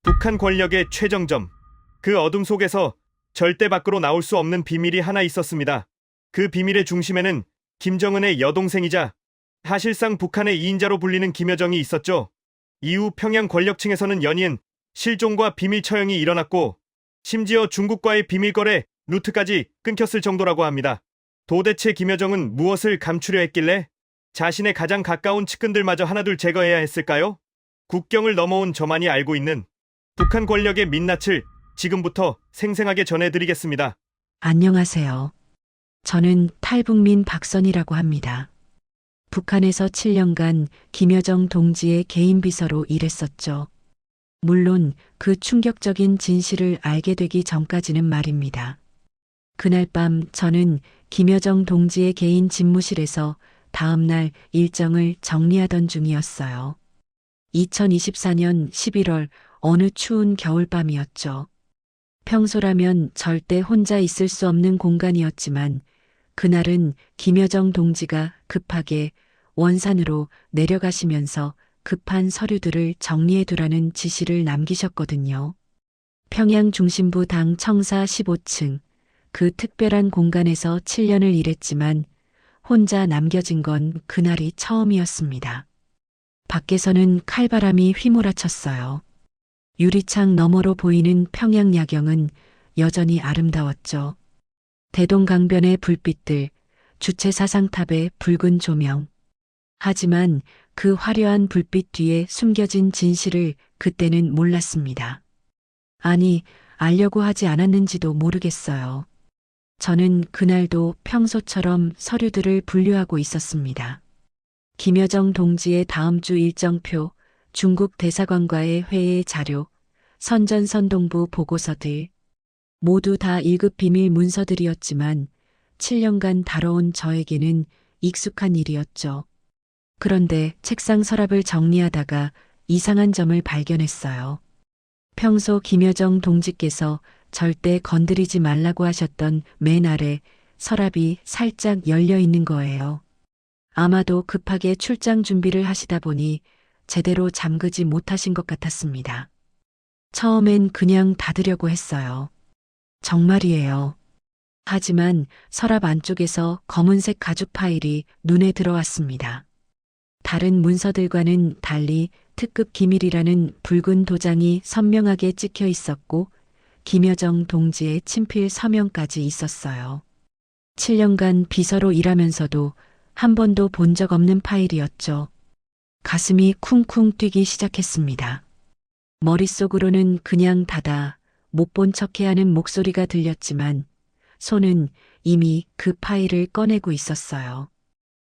북한 권력의 최정점. 그 어둠 속에서 절대 밖으로 나올 수 없는 비밀이 하나 있었습니다. 그 비밀의 중심에는 김정은의 여동생이자 사실상 북한의 2인자로 불리는 김여정이 있었죠. 이후 평양 권력층에서는 연이은 실종과 비밀 처형이 일어났고 심지어 중국과의 비밀 거래 루트까지 끊겼을 정도라고 합니다. 도대체 김여정은 무엇을 감추려 했길래 자신의 가장 가까운 측근들마저 하나둘 제거해야 했을까요? 국경을 넘어온 저만이 알고 있는 북한 권력의 민낯을 지금부터 생생하게 전해드리겠습니다. 안녕하세요. 저는 탈북민 박선이라고 합니다. 북한에서 7년간 김여정 동지의 개인 비서로 일했었죠. 물론 그 충격적인 진실을 알게 되기 전까지는 말입니다. 그날 밤 저는 김여정 동지의 개인 집무실에서 다음날 일정을 정리하던 중이었어요. 2024년 11월 어느 추운 겨울밤이었죠. 평소라면 절대 혼자 있을 수 없는 공간이었지만 그날은 김여정 동지가 급하게 원산으로 내려가시면서 급한 서류들을 정리해두라는 지시를 남기셨거든요. 평양 중심부 당 청사 15층 그 특별한 공간에서 7년을 일했지만 혼자 남겨진 건 그날이 처음이었습니다. 밖에서는 칼바람이 휘몰아쳤어요. 유리창 너머로 보이는 평양 야경은 여전히 아름다웠죠. 대동강변의 불빛들, 주체사상탑의 붉은 조명. 하지만 그 화려한 불빛 뒤에 숨겨진 진실을 그때는 몰랐습니다. 아니, 알려고 하지 않았는지도 모르겠어요. 저는 그날도 평소처럼 서류들을 분류하고 있었습니다. 김여정 동지의 다음 주 일정표, 중국 대사관과의 회의 자료, 선전선동부 보고서들, 모두 다 1급 비밀 문서들이었지만 7년간 다뤄온 저에게는 익숙한 일이었죠. 그런데 책상 서랍을 정리하다가 이상한 점을 발견했어요. 평소 김여정 동지께서 절대 건드리지 말라고 하셨던 맨 아래 서랍이 살짝 열려 있는 거예요. 아마도 급하게 출장 준비를 하시다 보니 제대로 잠그지 못하신 것 같았습니다. 처음엔 그냥 닫으려고 했어요. 정말이에요. 하지만 서랍 안쪽에서 검은색 가죽 파일이 눈에 들어왔습니다. 다른 문서들과는 달리 특급 기밀이라는 붉은 도장이 선명하게 찍혀 있었고 김여정 동지의 친필 서명까지 있었어요. 7년간 비서로 일하면서도 한 번도 본 적 없는 파일이었죠. 가슴이 쿵쿵 뛰기 시작했습니다. 머릿속으로는 그냥 닫아 못 본 척해야 하는 목소리가 들렸지만 손은 이미 그 파일을 꺼내고 있었어요.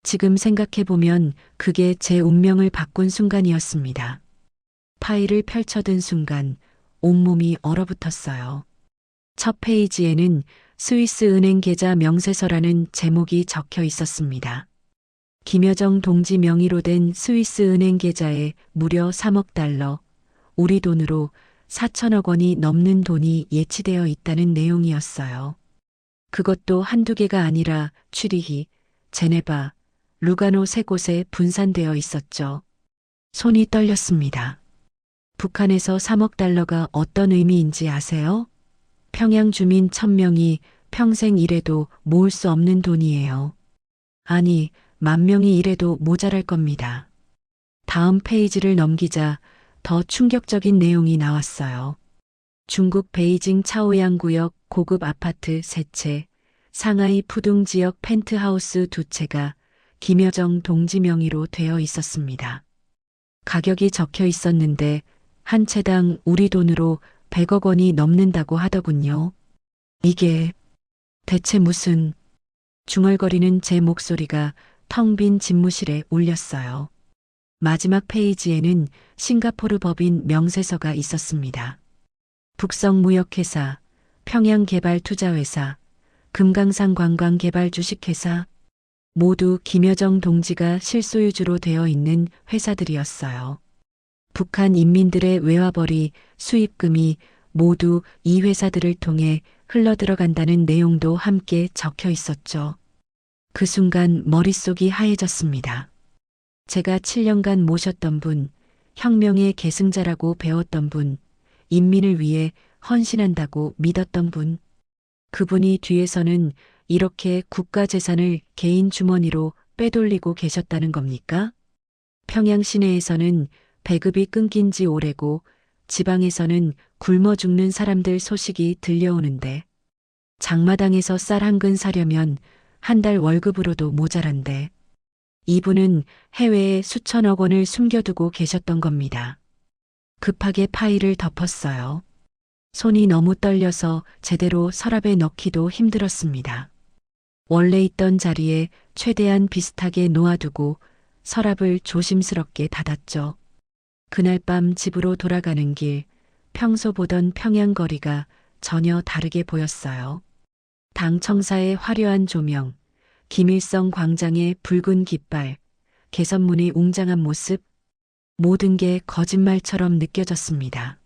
지금 생각해보면 그게 제 운명을 바꾼 순간이었습니다. 파일을 펼쳐든 순간 온몸이 얼어붙었어요. 첫 페이지에는 스위스 은행 계좌 명세서라는 제목이 적혀 있었습니다. 김여정 동지 명의로 된 스위스 은행 계좌에 무려 3억 달러, 우리 돈으로 4천억 원이 넘는 돈이 예치되어 있다는 내용이었어요. 그것도 한두 개가 아니라 취리히, 제네바, 루가노 세 곳에 분산되어 있었죠. 손이 떨렸습니다. 북한에서 3억 달러가 어떤 의미인지 아세요? 평양 주민 1000명이 평생 일해도 모을 수 없는 돈이에요. 아니, 10,000명이 일해도 모자랄 겁니다. 다음 페이지를 넘기자 더 충격적인 내용이 나왔어요. 중국 베이징 차오양 구역 고급 아파트 3채, 상하이 푸둥 지역 펜트하우스 2채가 김여정 동지 명의로 되어 있었습니다. 가격이 적혀 있었는데 한 채당 우리 돈으로 100억 원이 넘는다고 하더군요. 이게 대체 무슨... 중얼거리는 제 목소리가 텅 빈 집무실에 울렸어요. 마지막 페이지에는 싱가포르 법인 명세서가 있었습니다. 북성무역회사, 평양개발투자회사, 금강산 관광개발주식회사, 모두 김여정 동지가 실소유주로 되어 있는 회사들이었어요. 북한 인민들의 외화벌이, 수입금이 모두 이 회사들을 통해 흘러들어간다는 내용도 함께 적혀 있었죠. 그 순간 머릿속이 하얘졌습니다. 제가 7년간 모셨던 분, 혁명의 계승자라고 배웠던 분, 인민을 위해 헌신한다고 믿었던 분. 그분이 뒤에서는 이렇게 국가 재산을 개인 주머니로 빼돌리고 계셨다는 겁니까? 평양 시내에서는 배급이 끊긴 지 오래고 지방에서는 굶어 죽는 사람들 소식이 들려오는데 장마당에서 쌀 한 근 사려면 한 달 월급으로도 모자란데 이분은 해외에 수천억 원을 숨겨두고 계셨던 겁니다. 급하게 파일을 덮었어요. 손이 너무 떨려서 제대로 서랍에 넣기도 힘들었습니다. 원래 있던 자리에 최대한 비슷하게 놓아두고 서랍을 조심스럽게 닫았죠. 그날 밤 집으로 돌아가는 길, 평소 보던 평양 거리가 전혀 다르게 보였어요. 당 청사의 화려한 조명, 김일성 광장의 붉은 깃발, 개선문의 웅장한 모습, 모든 게 거짓말처럼 느껴졌습니다.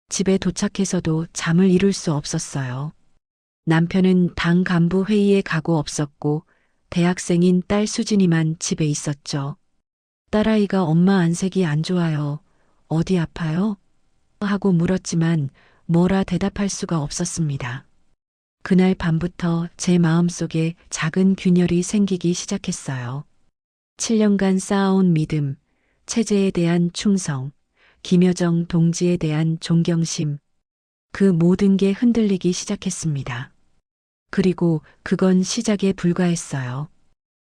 집에 도착해서도 잠을 이룰 수 없었어요. 남편은 당 간부 회의에 가고 없었고 대학생인 딸 수진이만 집에 있었죠. 딸아이가 엄마 안색이 안 좋아요. 어디 아파요? 하고 물었지만 뭐라 대답할 수가 없었습니다. 그날 밤부터 제 마음속에 작은 균열이 생기기 시작했어요. 7년간 쌓아온 믿음, 체제에 대한 충성, 김여정 동지에 대한 존경심, 그 모든 게 흔들리기 시작했습니다. 그리고 그건 시작에 불과했어요.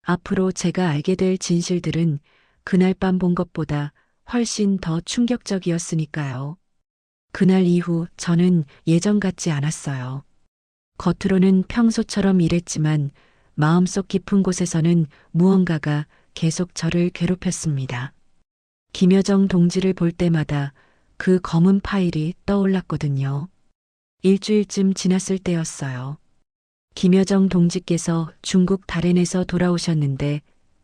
앞으로 제가 알게 될 진실들은 그날 밤 본 것보다 훨씬 더 충격적이었으니까요. 그날 이후 저는 예전 같지 않았어요. 겉으로는 평소처럼 일했지만 마음속 깊은 곳에서는 무언가가 계속 저를 괴롭혔습니다. 김여정 동지를 볼 때마다 그 검은 파일이 떠올랐거든요. 일주일쯤 지났을 때였어요. 김여정 동지께서 중국 다롄에서 돌아오셨는데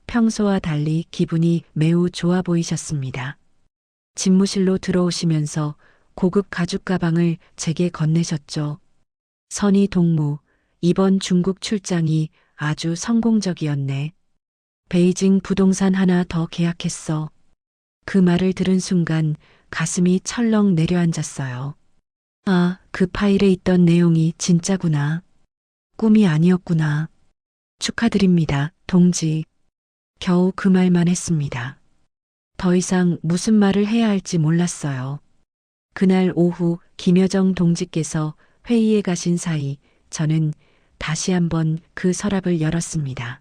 평소와 달리 기분이 매우 좋아 보이셨습니다. 집무실로 들어오시면서 고급 가죽 가방을 제게 건네셨죠. 선희 동무, 이번 중국 출장이 아주 성공적이었네. 베이징 부동산 하나 더 계약했어. 그 말을 들은 순간 가슴이 철렁 내려앉았어요. 아, 그 파일에 있던 내용이 진짜구나. 꿈이 아니었구나. 축하드립니다, 동지. 겨우 그 말만 했습니다. 더 이상 무슨 말을 해야 할지 몰랐어요. 그날 오후 김여정 동지께서 회의에 가신 사이 저는 다시 한번 그 서랍을 열었습니다.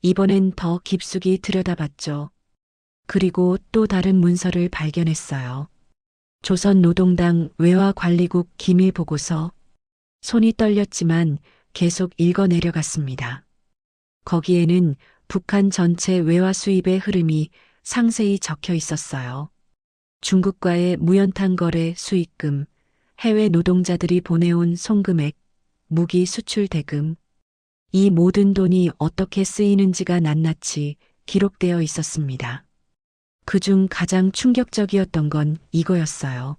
이번엔 더 깊숙이 들여다봤죠. 그리고 또 다른 문서를 발견했어요. 조선노동당 외화관리국 기밀 보고서. 손이 떨렸지만 계속 읽어 내려갔습니다. 거기에는 북한 전체 외화 수입의 흐름이 상세히 적혀 있었어요. 중국과의 무연탄 거래 수익금, 해외 노동자들이 보내온 송금액, 무기 수출 대금. 이 모든 돈이 어떻게 쓰이는지가 낱낱이 기록되어 있었습니다. 그중 가장 충격적이었던 건 이거였어요.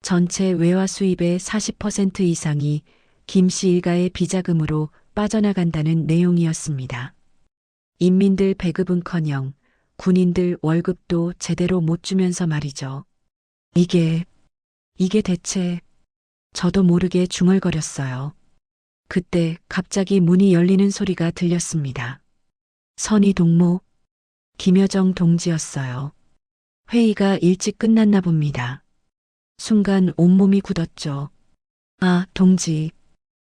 전체 외화 수입의 40% 이상이 김 씨 일가의 비자금으로 빠져나간다는 내용이었습니다. 인민들 배급은커녕 군인들 월급도 제대로 못 주면서 말이죠. 이게 대체. 저도 모르게 중얼거렸어요. 그때 갑자기 문이 열리는 소리가 들렸습니다. 선희 동무, 김여정 동지였어요. 회의가 일찍 끝났나 봅니다. 순간 온몸이 굳었죠. 아, 동지.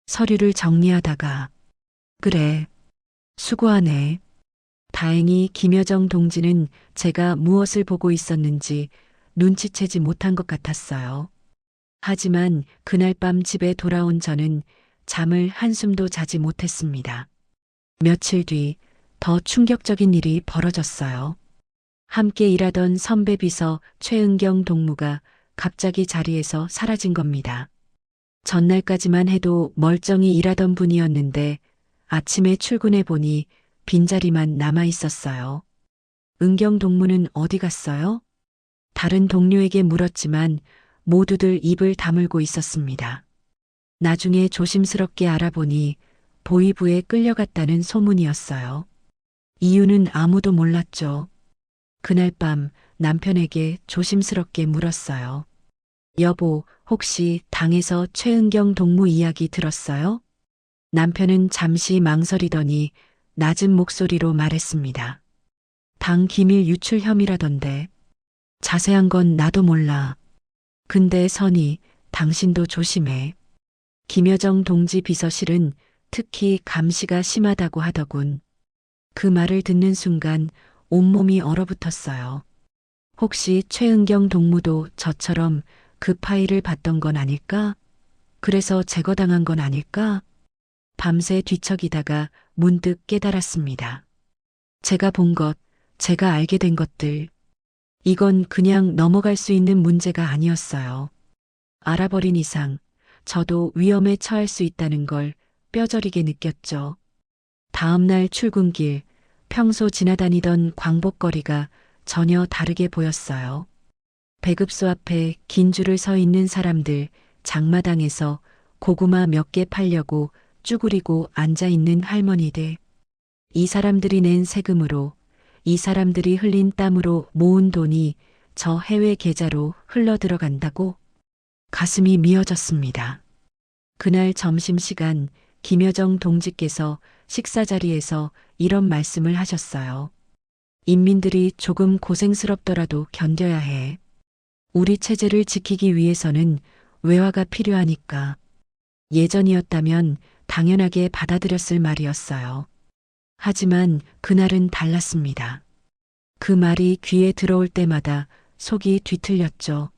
서류를 정리하다가. 그래. 수고하네. 다행히 김여정 동지는 제가 무엇을 보고 있었는지 눈치채지 못한 것 같았어요. 하지만 그날 밤 집에 돌아온 저는 잠을 한숨도 자지 못했습니다. 며칠 뒤 더 충격적인 일이 벌어졌어요. 함께 일하던 선배 비서 최은경 동무가 갑자기 자리에서 사라진 겁니다. 전날까지만 해도 멀쩡히 일하던 분이었는데 아침에 출근해 보니 빈자리만 남아 있었어요. 은경 동무는 어디 갔어요? 다른 동료에게 물었지만 모두들 입을 다물고 있었습니다. 나중에 조심스럽게 알아보니 보위부에 끌려갔다는 소문이었어요. 이유는 아무도 몰랐죠. 그날 밤 남편에게 조심스럽게 물었어요. 여보, 혹시 당에서 최은경 동무 이야기 들었어요? 남편은 잠시 망설이더니 낮은 목소리로 말했습니다. 당 기밀 유출 혐의라던데. 자세한 건 나도 몰라. 근데 선희, 당신도 조심해. 김여정 동지 비서실은 특히 감시가 심하다고 하더군. 그 말을 듣는 순간 온몸이 얼어붙었어요. 혹시 최은경 동무도 저처럼 그 파일을 봤던 건 아닐까? 그래서 제거당한 건 아닐까? 밤새 뒤척이다가 문득 깨달았습니다. 제가 본 것, 제가 알게 된 것들. 이건 그냥 넘어갈 수 있는 문제가 아니었어요. 알아버린 이상 저도 위험에 처할 수 있다는 걸 뼈저리게 느꼈죠. 다음 날 출근길, 평소 지나다니던 광복거리가 전혀 다르게 보였어요. 배급소 앞에 긴 줄을 서 있는 사람들, 장마당에서 고구마 몇 개 팔려고 쭈그리고 앉아 있는 할머니들. 이 사람들이 낸 세금으로, 이 사람들이 흘린 땀으로 모은 돈이 저 해외 계좌로 흘러 들어간다고 가슴이 미어졌습니다. 그날 점심시간 김여정 동지께서 식사 자리에서 이런 말씀을 하셨어요. 인민들이 조금 고생스럽더라도 견뎌야 해. 우리 체제를 지키기 위해서는 외화가 필요하니까. 예전이었다면 당연하게 받아들였을 말이었어요. 하지만 그날은 달랐습니다. 그 말이 귀에 들어올 때마다 속이 뒤틀렸죠.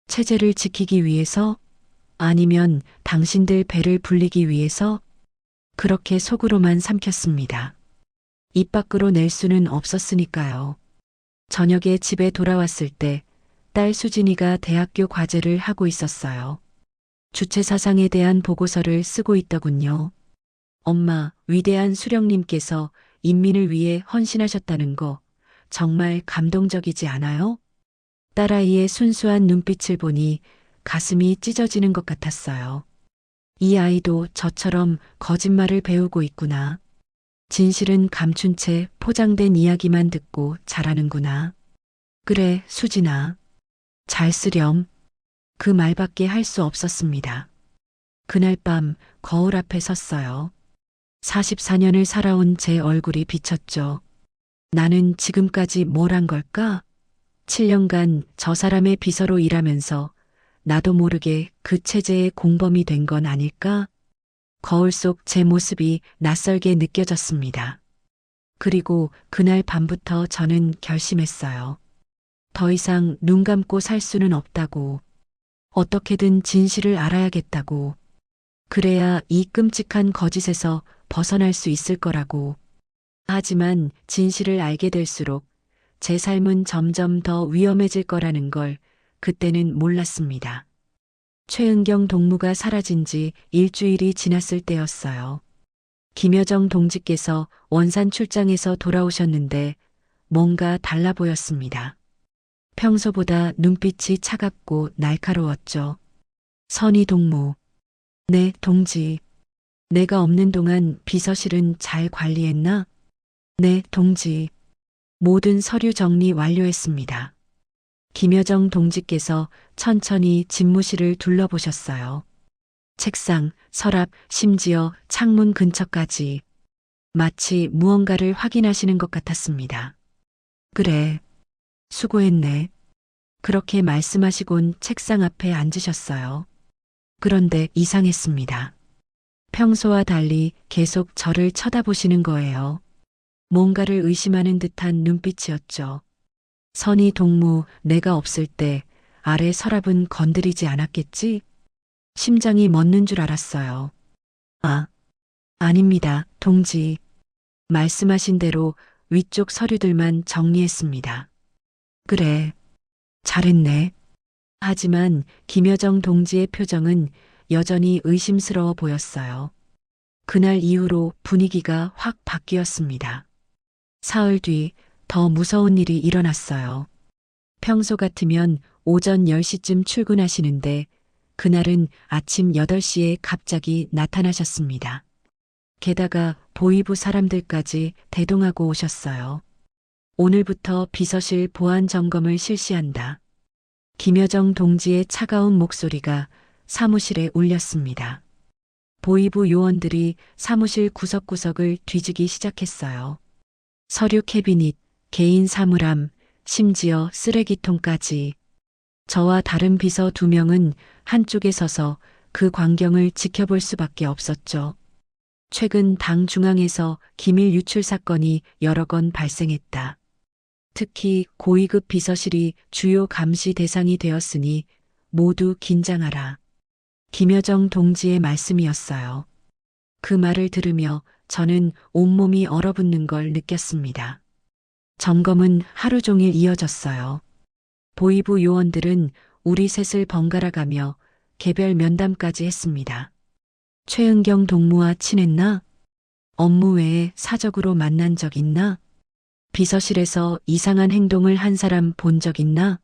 체제를 지키기 위해서? 아니면 당신들 배를 불리기 위해서? 그렇게 속으로만 삼켰습니다. 입 밖으로 낼 수는 없었으니까요. 저녁에 집에 돌아왔을 때 딸 수진이가 대학교 과제를 하고 있었어요. 주체사상에 대한 보고서를 쓰고 있더군요. 엄마, 위대한 수령님께서 인민을 위해 헌신하셨다는 거 정말 감동적이지 않아요? 딸아이의 순수한 눈빛을 보니 가슴이 찢어지는 것 같았어요. 이 아이도 저처럼 거짓말을 배우고 있구나. 진실은 감춘 채 포장된 이야기만 듣고 자라는구나. 그래, 수진아. 잘 쓰렴. 그 말밖에 할 수 없었습니다. 그날 밤 거울 앞에 섰어요. 44년을 살아온 제 얼굴이 비쳤죠. 나는 지금까지 뭘 한 걸까? 7년간 저 사람의 비서로 일하면서 나도 모르게 그 체제의 공범이 된 건 아닐까? 거울 속 제 모습이 낯설게 느껴졌습니다. 그리고 그날 밤부터 저는 결심했어요. 더 이상 눈 감고 살 수는 없다고. 어떻게든 진실을 알아야겠다고. 그래야 이 끔찍한 거짓에서 벗어날 수 있을 거라고. 하지만 진실을 알게 될수록 제 삶은 점점 더 위험해질 거라는 걸 그때는 몰랐습니다. 최은경 동무가 사라진 지 일주일이 지났을 때였어요. 김여정 동지께서 원산 출장에서 돌아오셨는데 뭔가 달라 보였습니다. 평소보다 눈빛이 차갑고 날카로웠죠. 선희 동무. 네, 동지. 내가 없는 동안 비서실은 잘 관리했나? 네, 동지. 모든 서류 정리 완료했습니다. 김여정 동지께서 천천히 집무실을 둘러보셨어요. 책상, 서랍, 심지어 창문 근처까지. 마치 무언가를 확인하시는 것 같았습니다. 그래. 수고했네. 그렇게 말씀하시곤 책상 앞에 앉으셨어요. 그런데 이상했습니다. 평소와 달리 계속 저를 쳐다보시는 거예요. 뭔가를 의심하는 듯한 눈빛이었죠. 선희 동무, 내가 없을 때 아래 서랍은 건드리지 않았겠지? 심장이 멎는 줄 알았어요. 아, 아닙니다, 동지. 말씀하신 대로 위쪽 서류들만 정리했습니다. 그래, 잘했네. 하지만 김여정 동지의 표정은 여전히 의심스러워 보였어요. 그날 이후로 분위기가 확 바뀌었습니다. 사흘 뒤 더 무서운 일이 일어났어요. 평소 같으면 오전 10시쯤 출근하시는데 그날은 아침 8시에 갑자기 나타나셨습니다. 게다가 보위부 사람들까지 대동하고 오셨어요. 오늘부터 비서실 보안 점검을 실시한다. 김여정 동지의 차가운 목소리가 사무실에 울렸습니다. 보이부 요원들이 사무실 구석구석을 뒤지기 시작했어요. 서류 캐비닛, 개인 사물함, 심지어 쓰레기통까지. 저와 다른 비서 2명은 한쪽에 서서 그 광경을 지켜볼 수밖에 없었죠. 최근 당 중앙에서 기밀 유출 사건이 여러 건 발생했다. 특히 고위급 비서실이 주요 감시 대상이 되었으니 모두 긴장하라. 김여정 동지의 말씀이었어요. 그 말을 들으며 저는 온몸이 얼어붙는 걸 느꼈습니다. 점검은 하루 종일 이어졌어요. 보이부 요원들은 우리 셋을 번갈아 가며 개별 면담까지 했습니다. 최은경 동무와 친했나? 업무 외에 사적으로 만난 적 있나? 비서실에서 이상한 행동을 한 사람 본 적 있나?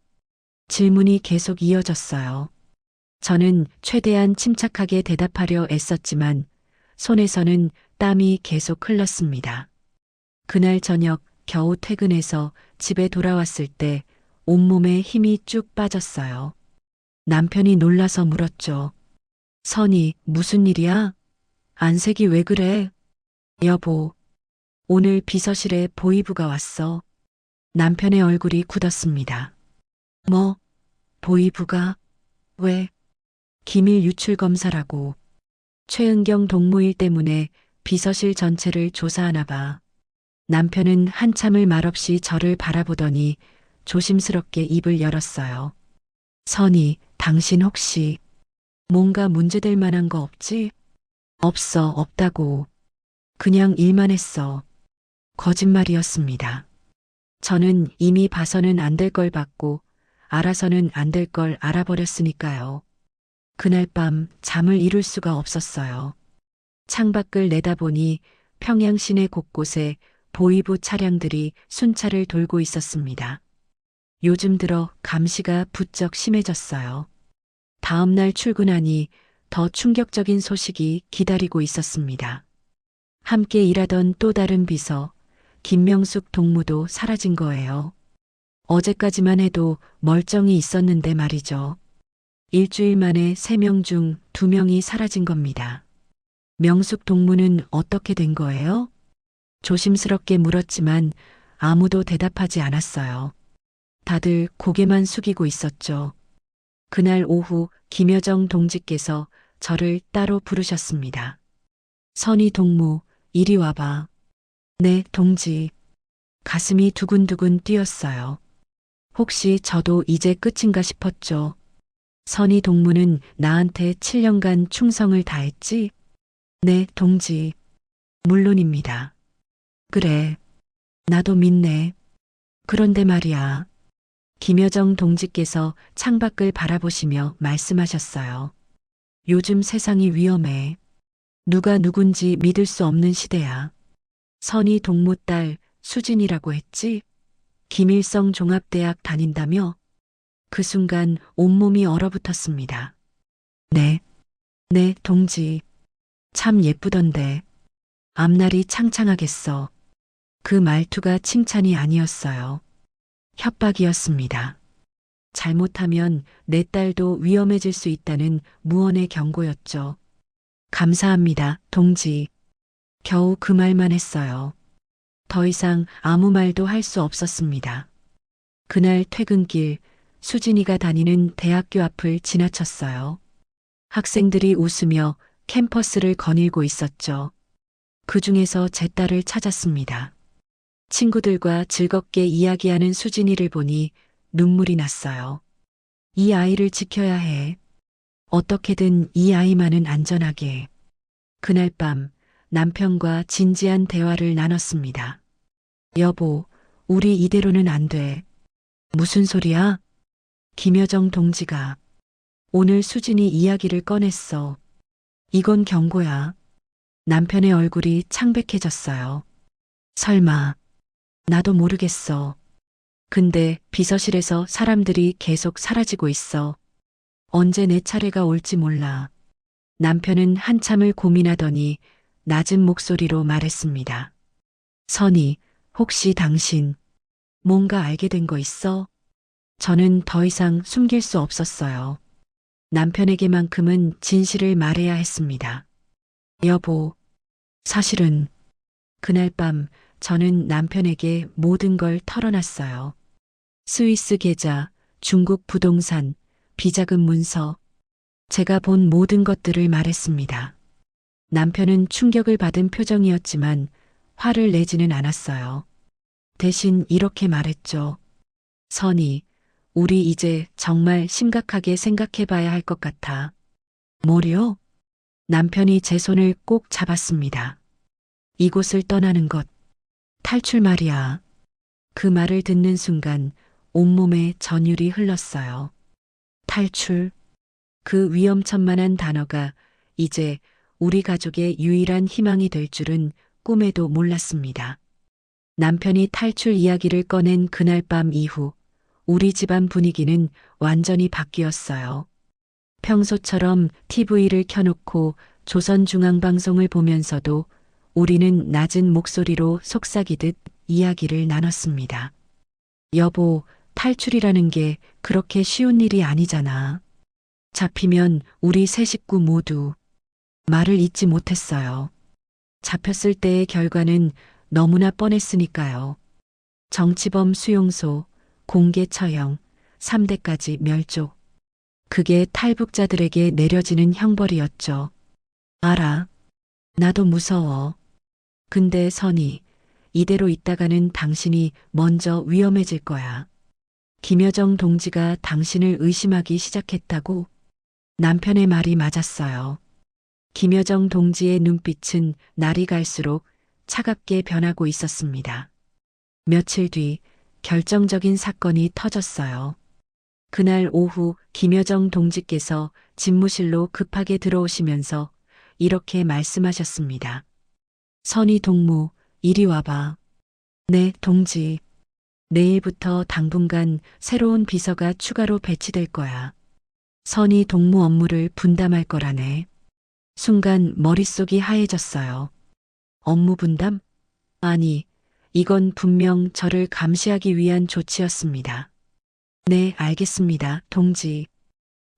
질문이 계속 이어졌어요. 저는 최대한 침착하게 대답하려 애썼지만 손에서는 땀이 계속 흘렀습니다. 그날 저녁 겨우 퇴근해서 집에 돌아왔을 때 온몸에 힘이 쭉 빠졌어요. 남편이 놀라서 물었죠. 선이 무슨 일이야? 안색이 왜 그래? 여보, 오늘 비서실에 보이부가 왔어. 남편의 얼굴이 굳었습니다. 뭐? 보이부가? 왜? 기밀 유출 검사라고. 최은경 동무일 때문에 비서실 전체를 조사하나 봐. 남편은 한참을 말없이 저를 바라보더니 조심스럽게 입을 열었어요. 선이, 당신 혹시 뭔가 문제될 만한 거 없지? 없어, 없다고. 그냥 일만 했어. 거짓말이었습니다. 저는 이미 봐서는 안 될 걸 봤고 알아서는 안 될 걸 알아버렸으니까요. 그날 밤 잠을 이룰 수가 없었어요. 창밖을 내다보니 평양 시내 곳곳에 보이부 차량들이 순찰을 돌고 있었습니다. 요즘 들어 감시가 부쩍 심해졌어요. 다음 날 출근하니 더 충격적인 소식이 기다리고 있었습니다. 함께 일하던 또 다른 비서, 김명숙 동무도 사라진 거예요. 어제까지만 해도 멀쩡히 있었는데 말이죠. 일주일 만에 3명 중 2명이 사라진 겁니다. 명숙 동무는 어떻게 된 거예요? 조심스럽게 물었지만 아무도 대답하지 않았어요. 다들 고개만 숙이고 있었죠. 그날 오후 김여정 동지께서 저를 따로 부르셨습니다. 선희 동무, 이리 와봐. 네, 동지. 가슴이 두근두근 뛰었어요. 혹시 저도 이제 끝인가 싶었죠. 선희 동무는 나한테 7년간 충성을 다했지? 네, 동지. 물론입니다. 그래. 나도 믿네. 그런데 말이야. 김여정 동지께서 창밖을 바라보시며 말씀하셨어요. 요즘 세상이 위험해. 누가 누군지 믿을 수 없는 시대야. 선희 동무 딸 수진이라고 했지? 김일성 종합대학 다닌다며? 그 순간 온몸이 얼어붙었습니다. 네, 동지. 참 예쁘던데. 앞날이 창창하겠어. 그 말투가 칭찬이 아니었어요. 협박이었습니다. 잘못하면 내 딸도 위험해질 수 있다는 무언의 경고였죠. 감사합니다, 동지. 겨우 그 말만 했어요. 더 이상 아무 말도 할 수 없었습니다. 그날 퇴근길 수진이가 다니는 대학교 앞을 지나쳤어요. 학생들이 웃으며 캠퍼스를 거닐고 있었죠. 그 중에서 제 딸을 찾았습니다. 친구들과 즐겁게 이야기하는 수진이를 보니 눈물이 났어요. 이 아이를 지켜야 해. 어떻게든 이 아이만은 안전하게. 그날 밤 남편과 진지한 대화를 나눴습니다. 여보, 우리 이대로는 안 돼. 무슨 소리야? 김여정 동지가. 오늘 수진이 이야기를 꺼냈어. 이건 경고야. 남편의 얼굴이 창백해졌어요. 설마. 나도 모르겠어. 근데 비서실에서 사람들이 계속 사라지고 있어. 언제 내 차례가 올지 몰라. 남편은 한참을 고민하더니 낮은 목소리로 말했습니다. 선희, 혹시 당신 뭔가 알게 된 거 있어? 저는 더 이상 숨길 수 없었어요. 남편에게만큼은 진실을 말해야 했습니다. 여보, 사실은 그날 밤 저는 남편에게 모든 걸 털어놨어요. 스위스 계좌, 중국 부동산, 비자금 문서, 제가 본 모든 것들을 말했습니다. 남편은 충격을 받은 표정이었지만 화를 내지는 않았어요. 대신 이렇게 말했죠. 선희, 우리 이제 정말 심각하게 생각해 봐야 할 것 같아. 뭐요? 남편이 제 손을 꼭 잡았습니다. 이곳을 떠나는 것, 탈출 말이야. 그 말을 듣는 순간 온몸에 전율이 흘렀어요. 탈출. 그 위험천만한 단어가 이제 우리 가족의 유일한 희망이 될 줄은 꿈에도 몰랐습니다. 남편이 탈출 이야기를 꺼낸 그날 밤 이후 우리 집안 분위기는 완전히 바뀌었어요. 평소처럼 TV를 켜놓고 조선중앙방송을 보면서도 우리는 낮은 목소리로 속삭이듯 이야기를 나눴습니다. 여보, 탈출이라는 게 그렇게 쉬운 일이 아니잖아. 잡히면 우리 세 식구 모두 말을 잇지 못했어요. 잡혔을 때의 결과는 너무나 뻔했으니까요. 정치범 수용소, 공개 처형, 3대까지 멸족. 그게 탈북자들에게 내려지는 형벌이었죠. 알아. 나도 무서워. 근데 선희, 이대로 있다가는 당신이 먼저 위험해질 거야. 김여정 동지가 당신을 의심하기 시작했다고? 남편의 말이 맞았어요. 김여정 동지의 눈빛은 날이 갈수록 차갑게 변하고 있었습니다. 며칠 뒤 결정적인 사건이 터졌어요. 그날 오후 김여정 동지께서 집무실로 급하게 들어오시면서 이렇게 말씀하셨습니다. 선희 동무, 이리 와봐. 네, 동지. 내일부터 당분간 새로운 비서가 추가로 배치될 거야. 선희 동무 업무를 분담할 거라네. 순간 머릿속이 하얘졌어요. 업무 분담? 아니, 이건 분명 저를 감시하기 위한 조치였습니다. 네, 알겠습니다, 동지.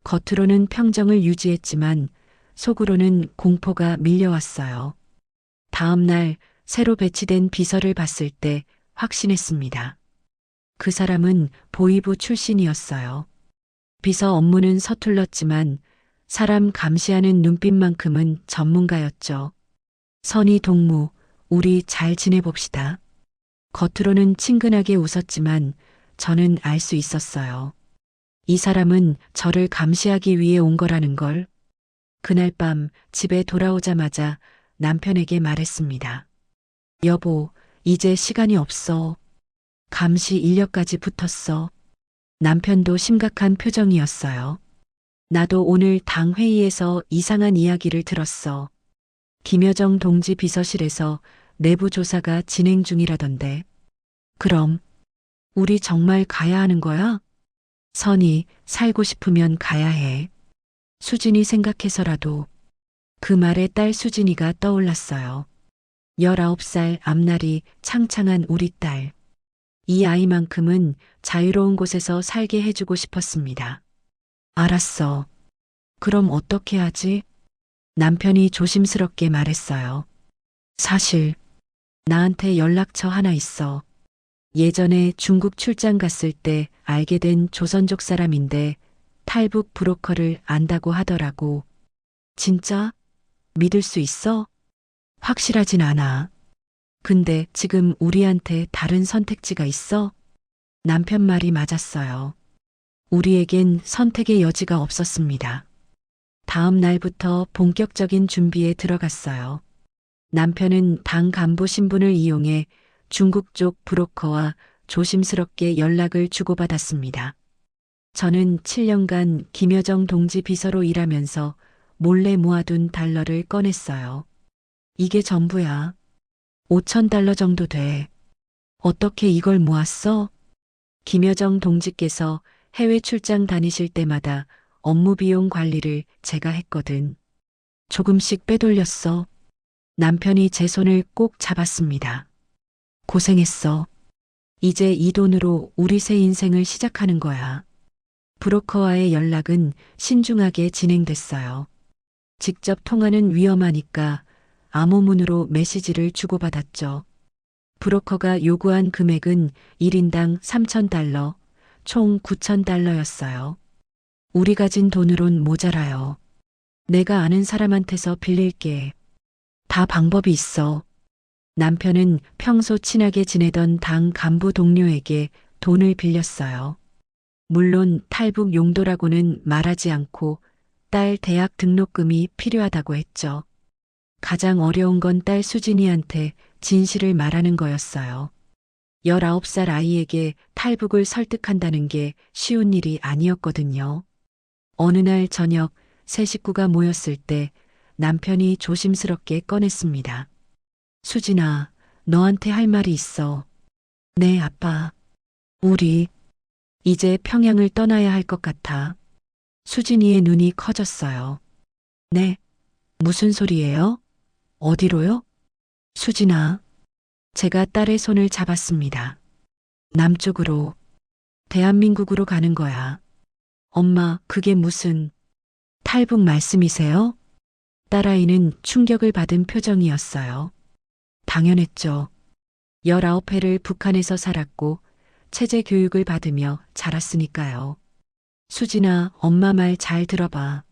겉으로는 평정을 유지했지만 속으로는 공포가 밀려왔어요. 다음 날 새로 배치된 비서를 봤을 때 확신했습니다. 그 사람은 보이부 출신이었어요. 비서 업무는 서툴렀지만 사람 감시하는 눈빛만큼은 전문가였죠. 선희 동무, 우리 잘 지내봅시다. 겉으로는 친근하게 웃었지만 저는 알 수 있었어요. 이 사람은 저를 감시하기 위해 온 거라는 걸. 그날 밤 집에 돌아오자마자 남편에게 말했습니다. 여보, 이제 시간이 없어. 감시 인력까지 붙었어. 남편도 심각한 표정이었어요. 나도 오늘 당 회의에서 이상한 이야기를 들었어. 김여정 동지 비서실에서 내부 조사가 진행 중이라던데. 그럼 우리 정말 가야 하는 거야? 선희, 살고 싶으면 가야 해. 수진이 생각해서라도. 그 말에 딸 수진이가 떠올랐어요. 19살 앞날이 창창한 우리 딸. 이 아이만큼은 자유로운 곳에서 살게 해주고 싶었습니다. 알았어. 그럼 어떻게 하지? 남편이 조심스럽게 말했어요. 사실, 나한테 연락처 하나 있어. 예전에 중국 출장 갔을 때 알게 된 조선족 사람인데 탈북 브로커를 안다고 하더라고. 진짜? 믿을 수 있어? 확실하진 않아. 근데 지금 우리한테 다른 선택지가 있어? 남편 말이 맞았어요. 우리에겐 선택의 여지가 없었습니다. 다음 날부터 본격적인 준비에 들어갔어요. 남편은 당 간부 신분을 이용해 중국 쪽 브로커와 조심스럽게 연락을 주고받았습니다. 저는 7년간 김여정 동지 비서로 일하면서 몰래 모아둔 달러를 꺼냈어요. 이게 전부야. 5,000달러 정도 돼. 어떻게 이걸 모았어? 김여정 동지께서 해외 출장 다니실 때마다 업무 비용 관리를 제가 했거든. 조금씩 빼돌렸어. 남편이 제 손을 꼭 잡았습니다. 고생했어. 이제 이 돈으로 우리 새 인생을 시작하는 거야. 브로커와의 연락은 신중하게 진행됐어요. 직접 통화는 위험하니까 암호문으로 메시지를 주고받았죠. 브로커가 요구한 금액은 1인당 3,000달러, 총 9,000달러였어요. 우리 가진 돈으론 모자라요. 내가 아는 사람한테서 빌릴게. 다 방법이 있어. 남편은 평소 친하게 지내던 당 간부 동료에게 돈을 빌렸어요. 물론 탈북 용도라고는 말하지 않고 딸 대학 등록금이 필요하다고 했죠. 가장 어려운 건 딸 수진이한테 진실을 말하는 거였어요. 19살 아이에게 탈북을 설득한다는 게 쉬운 일이 아니었거든요. 어느 날 저녁 세 식구가 모였을 때 남편이 조심스럽게 꺼냈습니다. 수진아, 너한테 할 말이 있어. 네, 아빠. 우리 이제 평양을 떠나야 할 것 같아. 수진이의 눈이 커졌어요. 네, 무슨 소리예요? 어디로요? 수진아, 제가 딸의 손을 잡았습니다. 남쪽으로, 대한민국으로 가는 거야. 엄마, 그게 무슨 탈북 말씀이세요? 딸아이는 충격을 받은 표정이었어요. 당연했죠. 19회를 북한에서 살았고 체제 교육을 받으며 자랐으니까요. 수진아, 엄마 말 잘 들어봐.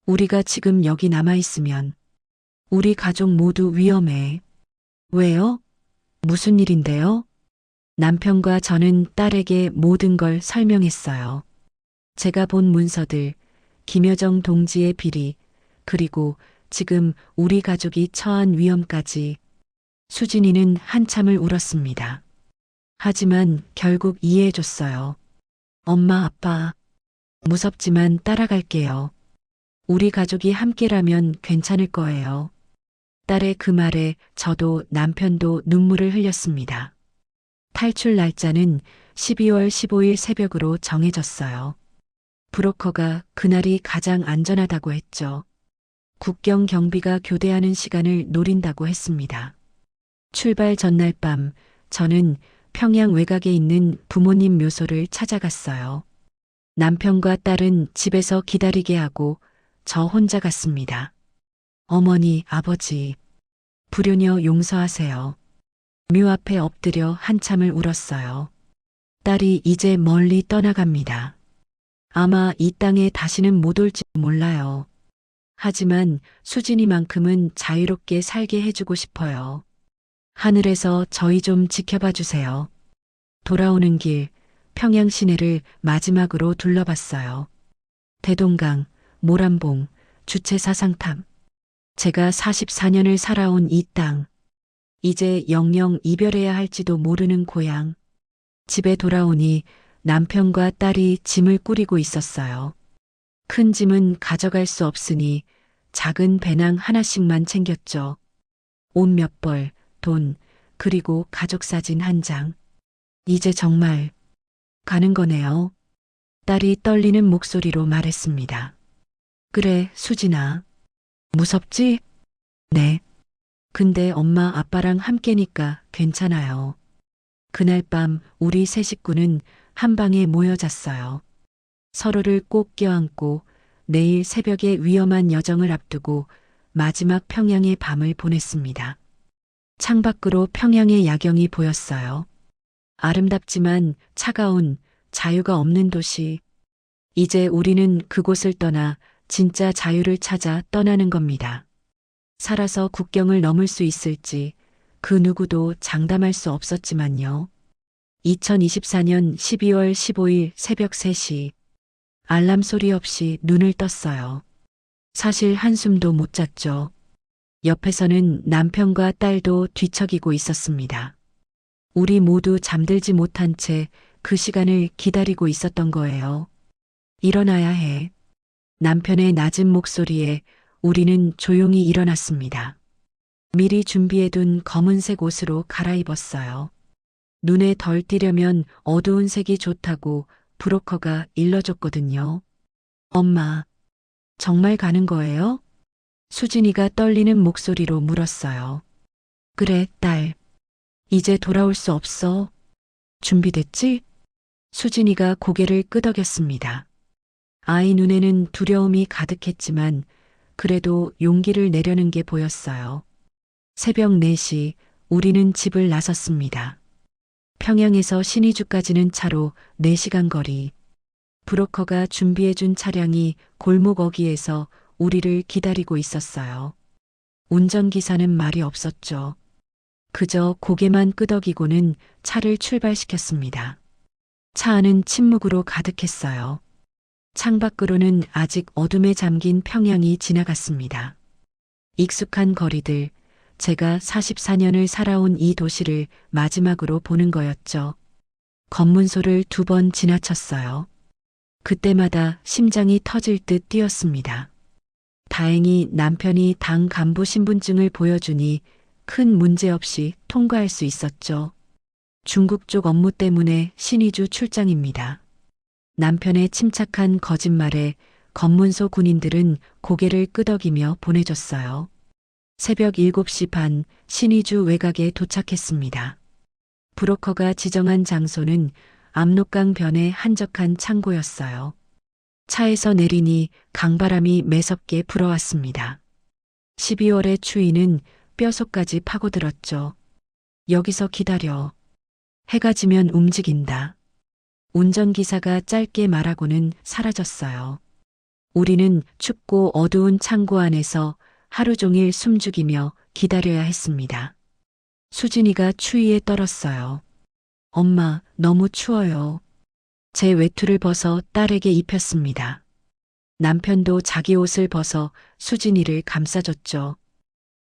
우리가 지금 여기 남아있으면 우리 가족 모두 위험해. 왜요? 무슨 일인데요? 남편과 저는 딸에게 모든 걸 설명했어요. 제가 본 문서들, 김여정 동지의 비리, 그리고 지금 우리 가족이 처한 위험까지. 수진이는 한참을 울었습니다. 하지만 결국 이해해줬어요. 엄마, 아빠, 무섭지만 따라갈게요. 우리 가족이 함께라면 괜찮을 거예요. 딸의 그 말에 저도 남편도 눈물을 흘렸습니다. 탈출 날짜는 12월 15일 새벽으로 정해졌어요. 브로커가 그날이 가장 안전하다고 했죠. 국경 경비가 교대하는 시간을 노린다고 했습니다. 출발 전날 밤 저는 평양 외곽에 있는 부모님 묘소를 찾아갔어요. 남편과 딸은 집에서 기다리게 하고 저 혼자 갔습니다. 어머니, 아버지, 불효녀 용서하세요. 묘 앞에 엎드려 한참을 울었어요. 딸이 이제 멀리 떠나갑니다. 아마 이 땅에 다시는 못 올지 몰라요. 하지만 수진이만큼은 자유롭게 살게 해주고 싶어요. 하늘에서 저희 좀 지켜봐 주세요. 돌아오는 길 평양 시내를 마지막으로 둘러봤어요. 대동강, 모란봉, 주체사상탑. 제가 44년을 살아온 이 땅. 이제 영영 이별해야 할지도 모르는 고향. 집에 돌아오니 남편과 딸이 짐을 꾸리고 있었어요. 큰 짐은 가져갈 수 없으니 작은 배낭 하나씩만 챙겼죠. 옷 몇 벌, 돈, 그리고 가족 사진 한 장. 이제 정말 가는 거네요. 딸이 떨리는 목소리로 말했습니다. 그래, 수진아. 무섭지? 네. 근데 엄마 아빠랑 함께니까 괜찮아요. 그날 밤 우리 세 식구는 한 방에 모여 잤어요. 서로를 꼭 껴안고 내일 새벽에 위험한 여정을 앞두고 마지막 평양의 밤을 보냈습니다. 창밖으로 평양의 야경이 보였어요. 아름답지만 차가운 자유가 없는 도시. 이제 우리는 그곳을 떠나 진짜 자유를 찾아 떠나는 겁니다. 살아서 국경을 넘을 수 있을지 그 누구도 장담할 수 없었지만요. 2024년 12월 15일 새벽 3시 알람 소리 없이 눈을 떴어요. 사실 한숨도 못 잤죠. 옆에서는 남편과 딸도 뒤척이고 있었습니다. 우리 모두 잠들지 못한 채 그 시간을 기다리고 있었던 거예요. 일어나야 해. 남편의 낮은 목소리에 우리는 조용히 일어났습니다. 미리 준비해둔 검은색 옷으로 갈아입었어요. 눈에 덜 띄려면 어두운 색이 좋다고 브로커가 일러줬거든요. 엄마, 정말 가는 거예요? 수진이가 떨리는 목소리로 물었어요. 그래, 딸. 이제 돌아올 수 없어. 준비됐지? 수진이가 고개를 끄덕였습니다. 아이 눈에는 두려움이 가득했지만 그래도 용기를 내려는 게 보였어요. 새벽 4시 우리는 집을 나섰습니다. 평양에서 신의주까지는 차로 4시간 거리. 브로커가 준비해준 차량이 골목 어귀에서 우리를 기다리고 있었어요. 운전기사는 말이 없었죠. 그저 고개만 끄덕이고는 차를 출발시켰습니다. 차 안은 침묵으로 가득했어요. 창밖으로는 아직 어둠에 잠긴 평양이 지나갔습니다. 익숙한 거리들, 제가 44년을 살아온 이 도시를 마지막으로 보는 거였죠. 검문소를 2번 지나쳤어요. 그때마다 심장이 터질 듯 뛰었습니다. 다행히 남편이 당 간부 신분증을 보여주니 큰 문제 없이 통과할 수 있었죠. 중국 쪽 업무 때문에 신의주 출장입니다. 남편의 침착한 거짓말에 검문소 군인들은 고개를 끄덕이며 보내줬어요. 새벽 7시 반 신의주 외곽에 도착했습니다. 브로커가 지정한 장소는 압록강 변의 한적한 창고였어요. 차에서 내리니 강바람이 매섭게 불어왔습니다. 12월의 추위는 뼛속까지 파고들었죠. 여기서 기다려. 해가 지면 움직인다. 운전기사가 짧게 말하고는 사라졌어요. 우리는 춥고 어두운 창고 안에서 하루 종일 숨죽이며 기다려야 했습니다. 수진이가 추위에 떨었어요. 엄마, 너무 추워요. 제 외투를 벗어 딸에게 입혔습니다. 남편도 자기 옷을 벗어 수진이를 감싸줬죠.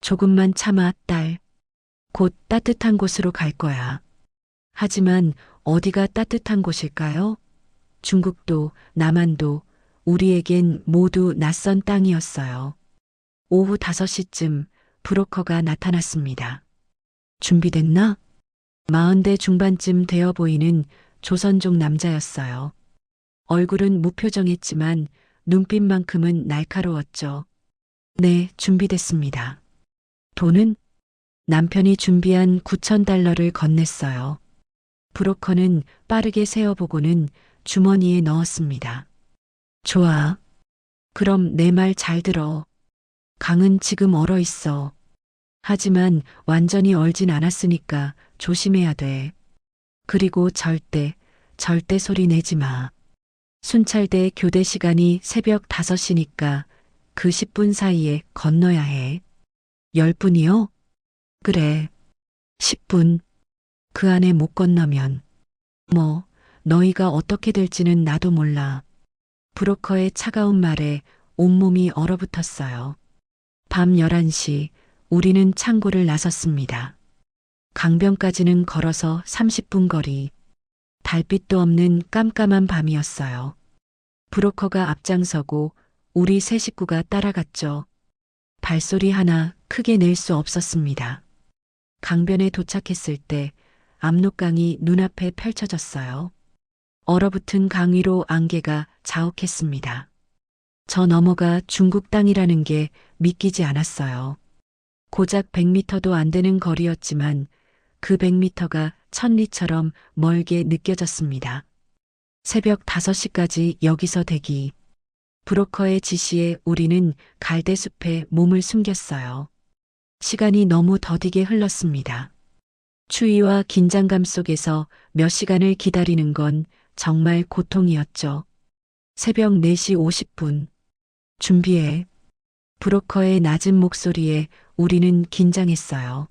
조금만 참아, 딸. 곧 따뜻한 곳으로 갈 거야. 하지만 어디가 따뜻한 곳일까요? 중국도 남한도 우리에겐 모두 낯선 땅이었어요. 오후 5시쯤 브로커가 나타났습니다. 준비됐나? 40대 중반쯤 되어 보이는 조선족 남자였어요. 얼굴은 무표정했지만 눈빛만큼은 날카로웠죠. 네, 준비됐습니다. 돈은? 남편이 준비한 9,000달러를 건넸어요. 브로커는 빠르게 세어보고는 주머니에 넣었습니다. 좋아. 그럼 내 말 잘 들어. 강은 지금 얼어 있어. 하지만 완전히 얼진 않았으니까 조심해야 돼. 그리고 절대 소리 내지 마. 순찰대 교대 시간이 새벽 5시니까 그 10분 사이에 건너야 해. 10분이요? 그래. 10분. 그 안에 못 건너면. 너희가 어떻게 될지는 나도 몰라. 브로커의 차가운 말에 온몸이 얼어붙었어요. 밤 11시 우리는 창고를 나섰습니다. 강변까지는 걸어서 30분 거리. 달빛도 없는 깜깜한 밤이었어요. 브로커가 앞장서고 우리 세 식구가 따라갔죠. 발소리 하나 크게 낼 수 없었습니다. 강변에 도착했을 때 압록강이 눈앞에 펼쳐졌어요. 얼어붙은 강 위로 안개가 자욱했습니다. 저 너머가 중국 땅이라는 게 믿기지 않았어요. 고작 100m도 안 되는 거리였지만 그 100m가 천리처럼 멀게 느껴졌습니다. 새벽 5시까지 여기서 대기. 브로커의 지시에 우리는 갈대숲에 몸을 숨겼어요. 시간이 너무 더디게 흘렀습니다. 추위와 긴장감 속에서 몇 시간을 기다리는 건 정말 고통이었죠. 새벽 4시 50분. 준비해. 브로커의 낮은 목소리에 우리는 긴장했어요.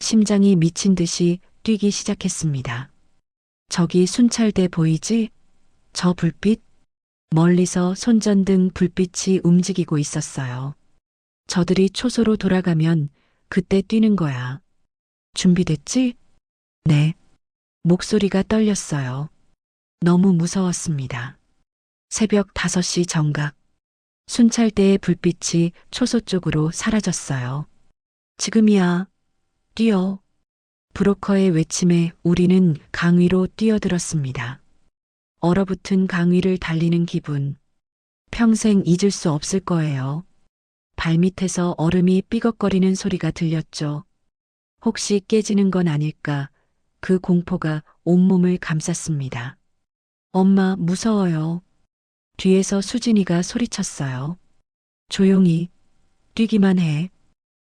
심장이 미친 듯이 뛰기 시작했습니다. 저기 순찰대 보이지? 저 불빛? 멀리서 손전등 불빛이 움직이고 있었어요. 저들이 초소로 돌아가면 그때 뛰는 거야. 준비됐지? 네. 목소리가 떨렸어요. 너무 무서웠습니다. 새벽 5시 정각. 순찰대의 불빛이 초소 쪽으로 사라졌어요. 지금이야. 뛰어. 브로커의 외침에 우리는 강 위로 뛰어들었습니다. 얼어붙은 강 위를 달리는 기분. 평생 잊을 수 없을 거예요. 발밑에서 얼음이 삐걱거리는 소리가 들렸죠. 혹시 깨지는 건 아닐까 그 공포가 온몸을 감쌌습니다. 엄마, 무서워요. 뒤에서 수진이가 소리쳤어요. 조용히, 뛰기만 해.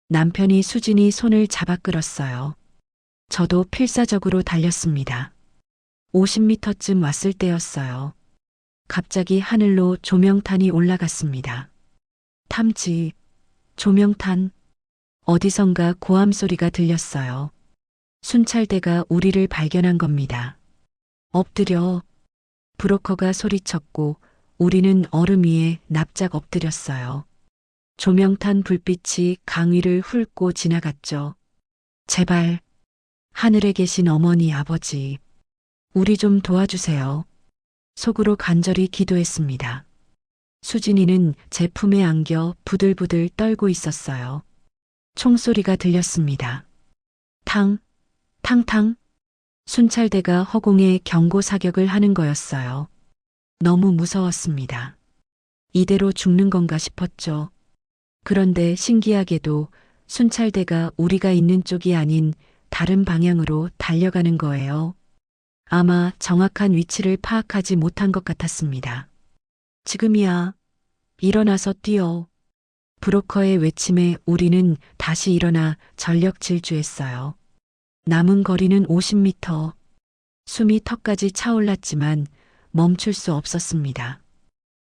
남편이 수진이 손을 잡아 끌었어요. 저도 필사적으로 달렸습니다. 50m쯤 왔을 때였어요. 갑자기 하늘로 조명탄이 올라갔습니다. 탐지, 조명탄. 어디선가 고함 소리가 들렸어요. 순찰대가 우리를 발견한 겁니다. 엎드려. 브로커가 소리쳤고 우리는 얼음 위에 납작 엎드렸어요. 조명탄 불빛이 강 위를 훑고 지나갔죠. 제발, 하늘에 계신 어머니 아버지, 우리 좀 도와주세요. 속으로 간절히 기도했습니다. 수진이는 제 품에 안겨 부들부들 떨고 있었어요. 총소리가 들렸습니다. 탕, 탕탕. 순찰대가 허공에 경고 사격을 하는 거였어요. 너무 무서웠습니다. 이대로 죽는 건가 싶었죠. 그런데 신기하게도 순찰대가 우리가 있는 쪽이 아닌 다른 방향으로 달려가는 거예요. 아마 정확한 위치를 파악하지 못한 것 같았습니다. 지금이야. 일어나서 뛰어. 브로커의 외침에 우리는 다시 일어나 전력 질주했어요. 남은 거리는 50m. 숨이 턱까지 차올랐지만 멈출 수 없었습니다.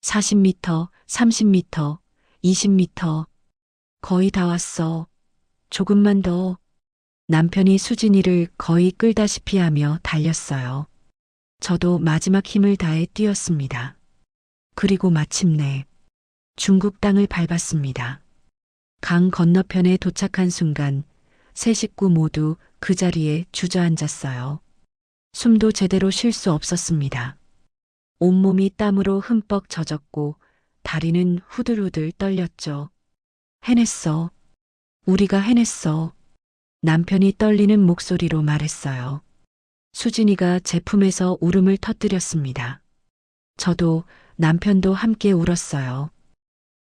40m, 30m, 20m. 거의 다 왔어. 조금만 더. 남편이 수진이를 거의 끌다시피 하며 달렸어요. 저도 마지막 힘을 다해 뛰었습니다. 그리고 마침내 중국 땅을 밟았습니다. 강 건너편에 도착한 순간 세 식구 모두 그 자리에 주저앉았어요. 숨도 제대로 쉴 수 없었습니다. 온몸이 땀으로 흠뻑 젖었고 다리는 후들후들 떨렸죠. 해냈어. 우리가 해냈어. 남편이 떨리는 목소리로 말했어요. 수진이가 제 품에서 울음을 터뜨렸습니다. 저도 남편도 함께 울었어요.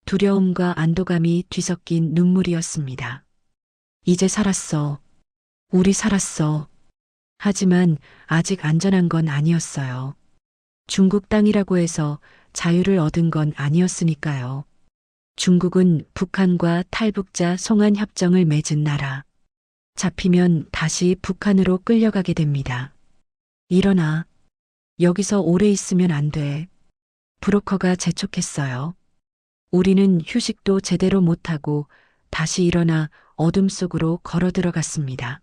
두려움과 안도감이 뒤섞인 눈물이었습니다. 이제 살았어. 우리 살았어. 하지만 아직 안전한 건 아니었어요. 중국 땅이라고 해서 자유를 얻은 건 아니었으니까요. 중국은 북한과 탈북자 송환 협정을 맺은 나라. 잡히면 다시 북한으로 끌려가게 됩니다. 일어나. 여기서 오래 있으면 안 돼. 브로커가 재촉했어요. 우리는 휴식도 제대로 못하고 다시 일어나 어둠 속으로 걸어 들어갔습니다.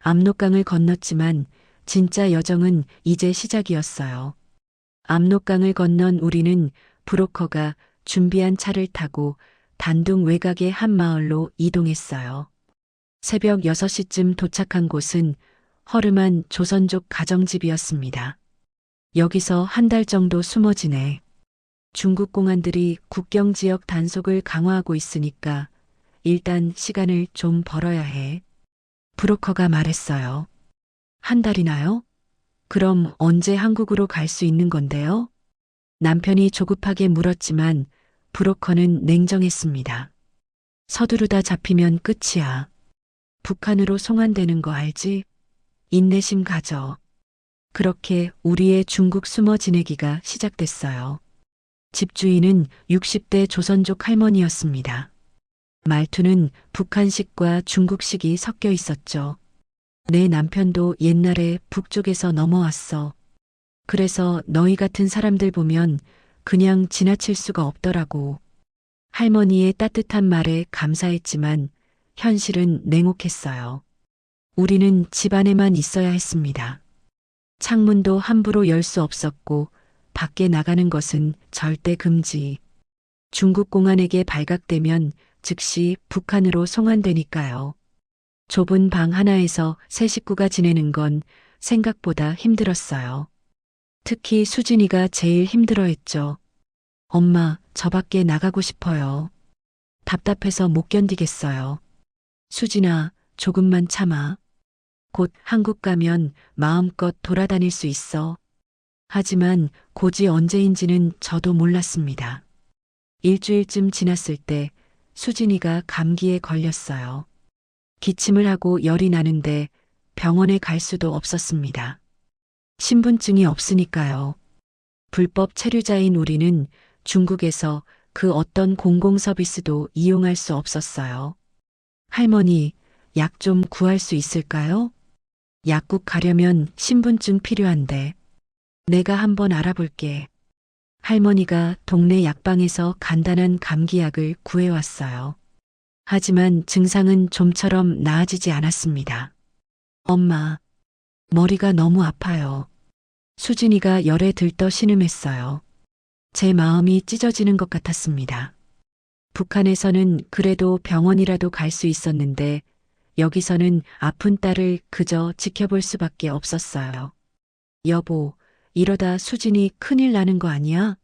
압록강을 건넜지만 진짜 여정은 이제 시작이었어요. 압록강을 건넌 우리는 브로커가 준비한 차를 타고 단둥 외곽의 한 마을로 이동했어요. 새벽 6시쯤 도착한 곳은 허름한 조선족 가정집이었습니다. 여기서 한 달 정도 숨어 지내. 중국 공안들이 국경 지역 단속을 강화하고 있으니까 일단 시간을 좀 벌어야 해. 브로커가 말했어요. 한 달이나요? 그럼 언제 한국으로 갈 수 있는 건데요? 남편이 조급하게 물었지만 브로커는 냉정했습니다. 서두르다 잡히면 끝이야. 북한으로 송환되는 거 알지? 인내심 가져. 그렇게 우리의 중국 숨어 지내기가 시작됐어요. 집주인은 60대 조선족 할머니였습니다. 말투는 북한식과 중국식이 섞여 있었죠. 내 남편도 옛날에 북쪽에서 넘어왔어. 그래서 너희 같은 사람들 보면 그냥 지나칠 수가 없더라고. 할머니의 따뜻한 말에 감사했지만 현실은 냉혹했어요. 우리는 집 안에만 있어야 했습니다. 창문도 함부로 열 수 없었고 밖에 나가는 것은 절대 금지. 중국 공안에게 발각되면 즉시 북한으로 송환되니까요. 좁은 방 하나에서 세 식구가 지내는 건 생각보다 힘들었어요. 특히 수진이가 제일 힘들어했죠. 엄마, 저 밖에 나가고 싶어요. 답답해서 못 견디겠어요. 수진아, 조금만 참아. 곧 한국 가면 마음껏 돌아다닐 수 있어. 하지만 곧이 언제인지는 저도 몰랐습니다. 일주일쯤 지났을 때 수진이가 감기에 걸렸어요. 기침을 하고 열이 나는데 병원에 갈 수도 없었습니다. 신분증이 없으니까요. 불법 체류자인 우리는 중국에서 그 어떤 공공 서비스도 이용할 수 없었어요. 할머니, 약 좀 구할 수 있을까요? 약국 가려면 신분증 필요한데. 내가 한번 알아볼게. 할머니가 동네 약방에서 간단한 감기약을 구해왔어요. 하지만 증상은 좀처럼 나아지지 않았습니다. 엄마, 머리가 너무 아파요. 수진이가 열에 들떠 신음했어요. 제 마음이 찢어지는 것 같았습니다. 북한에서는 그래도 병원이라도 갈 수 있었는데 여기서는 아픈 딸을 그저 지켜볼 수밖에 없었어요. 여보, 이러다 수진이 큰일 나는 거 아니야?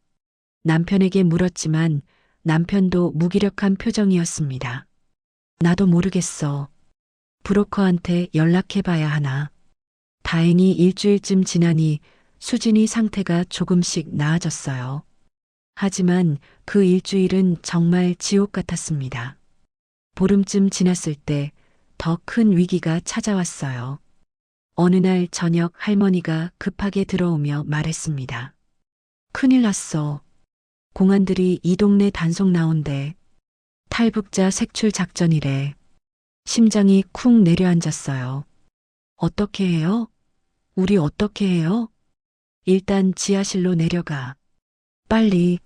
남편에게 물었지만 남편도 무기력한 표정이었습니다. 나도 모르겠어. 브로커한테 연락해봐야 하나. 다행히 일주일쯤 지나니 수진이 상태가 조금씩 나아졌어요. 하지만 그 일주일은 정말 지옥 같았습니다. 보름쯤 지났을 때 더 큰 위기가 찾아왔어요. 어느 날 저녁 할머니가 급하게 들어오며 말했습니다. 큰일 났어. 공안들이 이 동네 단속 나온대. 탈북자 색출 작전이래. 심장이 쿵 내려앉았어요. 어떻게 해요? 우리 어떻게 해요? 일단 지하실로 내려가. 빨리.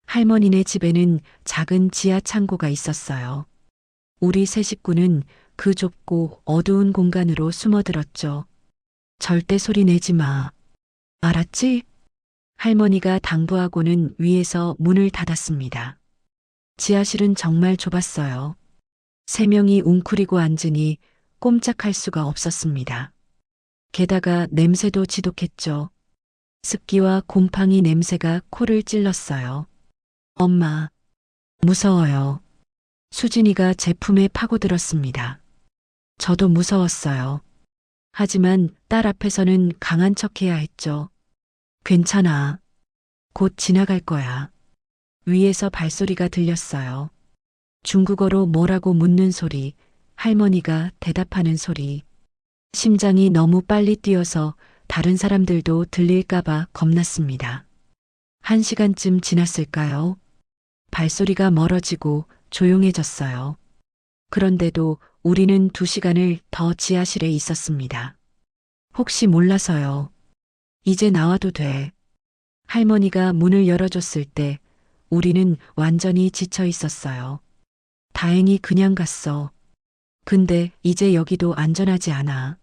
할머니네 집에는 작은 지하 창고가 있었어요. 우리 세 식구는 그 좁고 어두운 공간으로 숨어들었죠. 절대 소리 내지 마. 알았지? 할머니가 당부하고는 위에서 문을 닫았습니다. 지하실은 정말 좁았어요. 세 명이 웅크리고 앉으니 꼼짝할 수가 없었습니다. 게다가 냄새도 지독했죠. 습기와 곰팡이 냄새가 코를 찔렀어요. 엄마, 무서워요. 수진이가 제 품에 파고들었습니다. 저도 무서웠어요. 하지만 딸 앞에서는 강한 척해야 했죠. 괜찮아. 곧 지나갈 거야. 위에서 발소리가 들렸어요. 중국어로 뭐라고 묻는 소리, 할머니가 대답하는 소리. 심장이 너무 빨리 뛰어서 다른 사람들도 들릴까봐 겁났습니다. 1시간쯤 지났을까요? 발소리가 멀어지고 조용해졌어요. 그런데도 우리는 2시간을 더 지하실에 있었습니다. 혹시 몰라서요. 이제 나와도 돼. 할머니가 문을 열어줬을 때 우리는 완전히 지쳐 있었어요. 다행히 그냥 갔어. 근데 이제 여기도 안전하지 않아.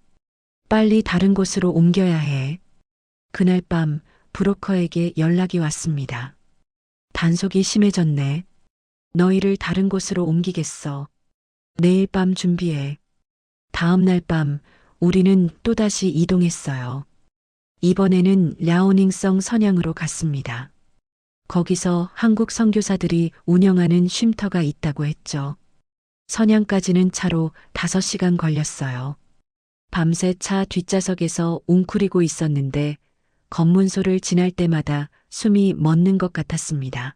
빨리 다른 곳으로 옮겨야 해. 그날 밤 브로커에게 연락이 왔습니다. 단속이 심해졌네. 너희를 다른 곳으로 옮기겠어. 내일 밤 준비해. 다음 날 밤 우리는 또다시 이동했어요. 이번에는 랴오닝성 선양으로 갔습니다. 거기서 한국 선교사들이 운영하는 쉼터가 있다고 했죠. 선양까지는 차로 5시간 걸렸어요. 밤새 차 뒷좌석에서 웅크리고 있었는데 검문소를 지날 때마다 숨이 멎는 것 같았습니다.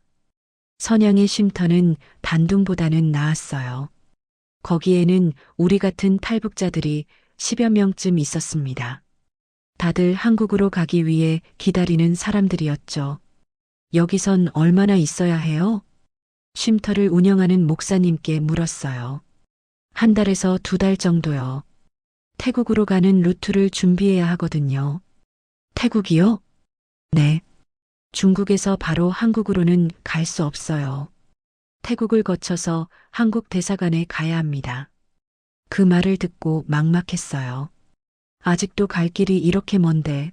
선양의 쉼터는 단둥보다는 나았어요. 거기에는 우리 같은 탈북자들이 10여 명쯤 있었습니다. 다들 한국으로 가기 위해 기다리는 사람들이었죠. 여기선 얼마나 있어야 해요? 쉼터를 운영하는 목사님께 물었어요. 1달에서 2달 정도요. 태국으로 가는 루트를 준비해야 하거든요. 태국이요? 네. 중국에서 바로 한국으로는 갈 수 없어요. 태국을 거쳐서 한국 대사관에 가야 합니다. 그 말을 듣고 막막했어요. 아직도 갈 길이 이렇게 먼데.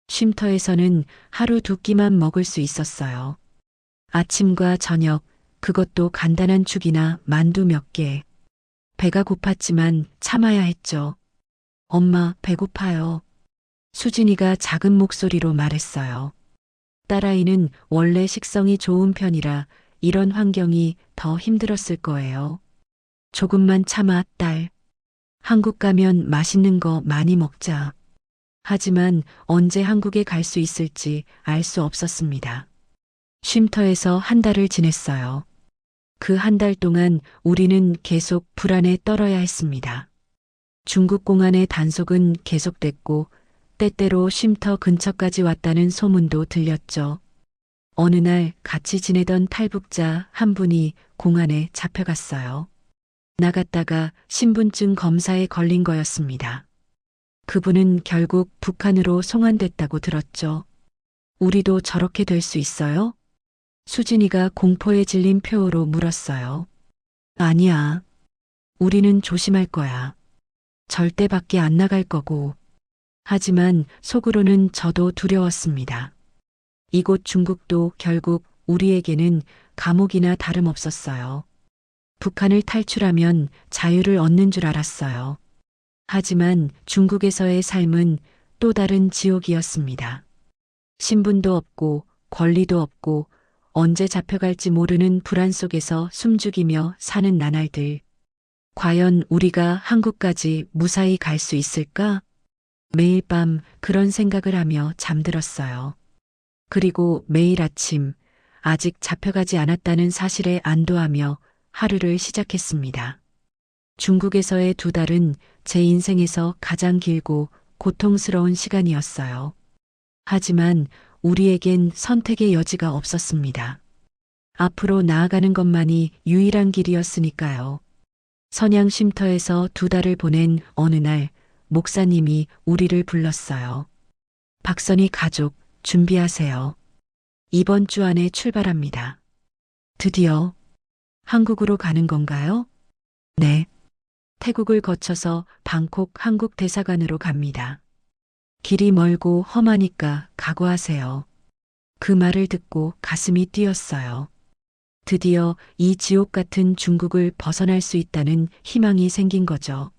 쉼터에서는 하루 2끼만 먹을 수 있었어요. 아침과 저녁, 그것도 간단한 죽이나 만두 몇 개. 배가 고팠지만 참아야 했죠. 엄마, 배고파요. 수진이가 작은 목소리로 말했어요. 딸아이는 원래 식성이 좋은 편이라 이런 환경이 더 힘들었을 거예요. 조금만 참아, 딸. 한국 가면 맛있는 거 많이 먹자. 하지만 언제 한국에 갈 수 있을지 알 수 없었습니다. 쉼터에서 1달을 지냈어요. 그 1달 동안 우리는 계속 불안에 떨어야 했습니다. 중국 공안의 단속은 계속됐고 때때로 쉼터 근처까지 왔다는 소문도 들렸죠. 어느 날 같이 지내던 탈북자 한 분이 공안에 잡혀갔어요. 나갔다가 신분증 검사에 걸린 거였습니다. 그분은 결국 북한으로 송환됐다고 들었죠. 우리도 저렇게 될 수 있어요? 수진이가 공포에 질린 표호로 물었어요. 아니야. 우리는 조심할 거야. 절대 밖에 안 나갈 거고. 하지만 속으로는 저도 두려웠습니다. 이곳 중국도 결국 우리에게는 감옥이나 다름없었어요. 북한을 탈출하면 자유를 얻는 줄 알았어요. 하지만 중국에서의 삶은 또 다른 지옥이었습니다. 신분도 없고 권리도 없고 언제 잡혀갈지 모르는 불안 속에서 숨죽이며 사는 나날들. 과연 우리가 한국까지 무사히 갈 수 있을까? 매일 밤 그런 생각을 하며 잠들었어요. 그리고 매일 아침 아직 잡혀가지 않았다는 사실에 안도하며 하루를 시작했습니다. 중국에서의 2달은 제 인생에서 가장 길고 고통스러운 시간이었어요. 하지만 우리에겐 선택의 여지가 없었습니다. 앞으로 나아가는 것만이 유일한 길이었으니까요. 선양 쉼터에서 2달을 보낸 어느 날 목사님이 우리를 불렀어요. 박선희 가족 준비하세요. 이번 주 안에 출발합니다. 드디어 한국으로 가는 건가요? 네. 태국을 거쳐서 방콕 한국 대사관으로 갑니다. 길이 멀고 험하니까 각오하세요. 그 말을 듣고 가슴이 뛰었어요. 드디어 이 지옥 같은 중국을 벗어날 수 있다는 희망이 생긴 거죠.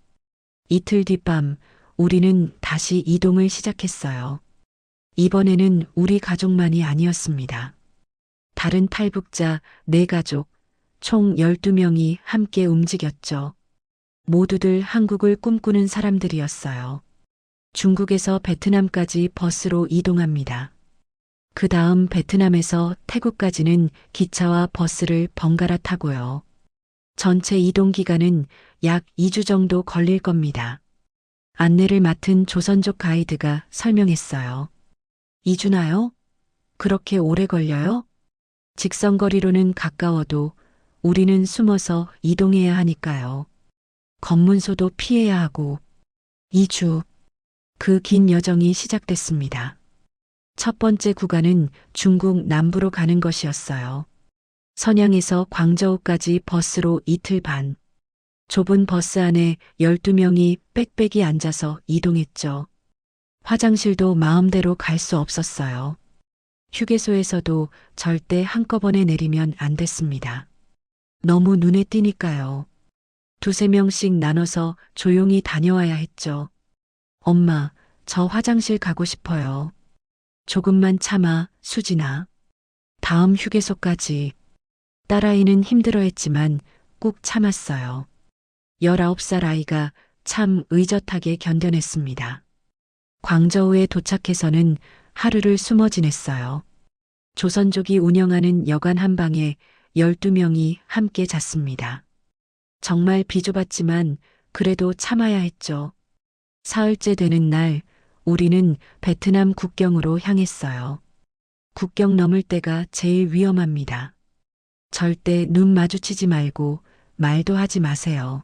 이틀 뒤밤 우리는 다시 이동을 시작했어요. 이번에는 우리 가족만이 아니었습니다. 다른 탈북자 4가족, 총 12명이 함께 움직였죠. 모두들 한국을 꿈꾸는 사람들이었어요. 중국에서 베트남까지 버스로 이동합니다. 그 다음 베트남에서 태국까지는 기차와 버스를 번갈아 타고요. 전체 이동 기간은 약 2주 정도 걸릴 겁니다. 안내를 맡은 조선족 가이드가 설명했어요. 2주나요? 그렇게 오래 걸려요? 직선거리로는 가까워도 우리는 숨어서 이동해야 하니까요. 검문소도 피해야 하고 2주. 그 긴 여정이 시작됐습니다. 첫 번째 구간은 중국 남부로 가는 것이었어요. 선양에서 광저우까지 버스로 이틀 반. 좁은 버스 안에 12명이 빽빽이 앉아서 이동했죠. 화장실도 마음대로 갈 수 없었어요. 휴게소에서도 절대 한꺼번에 내리면 안 됐습니다. 너무 눈에 띄니까요. 2~3명씩 나눠서 조용히 다녀와야 했죠. 엄마, 저 화장실 가고 싶어요. 조금만 참아, 수진아. 다음 휴게소까지. 딸아이는 힘들어했지만 꾹 참았어요. 19살 아이가 참 의젓하게 견뎌냈습니다. 광저우에 도착해서는 하루를 숨어 지냈어요. 조선족이 운영하는 여관 한 방에 12명이 함께 잤습니다. 정말 비좁았지만 그래도 참아야 했죠. 사흘째 되는 날 우리는 베트남 국경으로 향했어요. 국경 넘을 때가 제일 위험합니다. 절대 눈 마주치지 말고 말도 하지 마세요.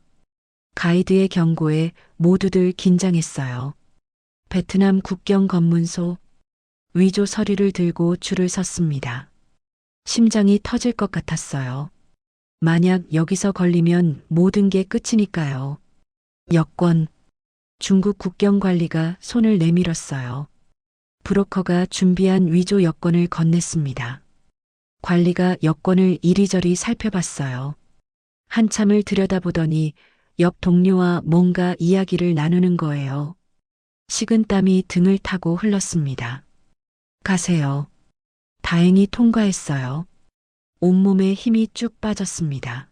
가이드의 경고에 모두들 긴장했어요. 베트남 국경 검문소. 위조 서류를 들고 줄을 섰습니다. 심장이 터질 것 같았어요. 만약 여기서 걸리면 모든 게 끝이니까요. 여권. 중국 국경관리가 손을 내밀었어요. 브로커가 준비한 위조 여권을 건넸습니다. 관리가 여권을 이리저리 살펴봤어요. 한참을 들여다보더니 옆 동료와 뭔가 이야기를 나누는 거예요. 식은땀이 등을 타고 흘렀습니다. 가세요. 다행히 통과했어요. 온몸에 힘이 쭉 빠졌습니다.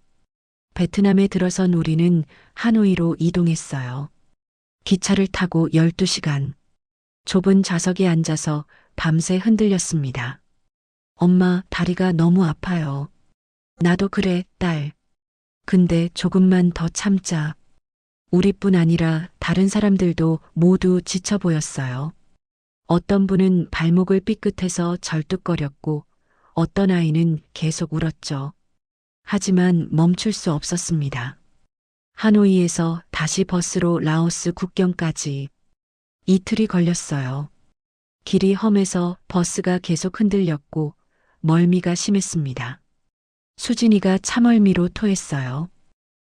베트남에 들어선 우리는 하노이로 이동했어요. 기차를 타고 12시간. 좁은 좌석에 앉아서 밤새 흔들렸습니다. 엄마, 다리가 너무 아파요. 나도 그래, 딸. 근데 조금만 더 참자. 우리뿐 아니라 다른 사람들도 모두 지쳐 보였어요. 어떤 분은 발목을 삐끗해서 절뚝거렸고 어떤 아이는 계속 울었죠. 하지만 멈출 수 없었습니다. 하노이에서 다시 버스로 라오스 국경까지 이틀이 걸렸어요. 길이 험해서 버스가 계속 흔들렸고 멀미가 심했습니다. 수진이가 차멀미로 토했어요.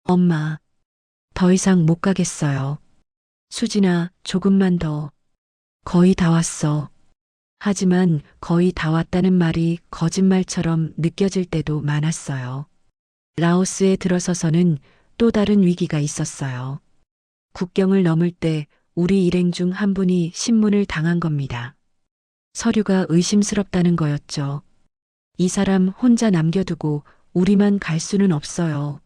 엄마, 더 이상 못 가겠어요. 수진아, 조금만 더. 거의 다 왔어. 하지만 거의 다 왔다는 말이 거짓말처럼 느껴질 때도 많았어요. 라오스에 들어서서는 또 다른 위기가 있었어요. 국경을 넘을 때 우리 일행 중 한 분이 신문을 당한 겁니다. 서류가 의심스럽다는 거였죠. 이 사람 혼자 남겨두고 우리만 갈 수는 없어요.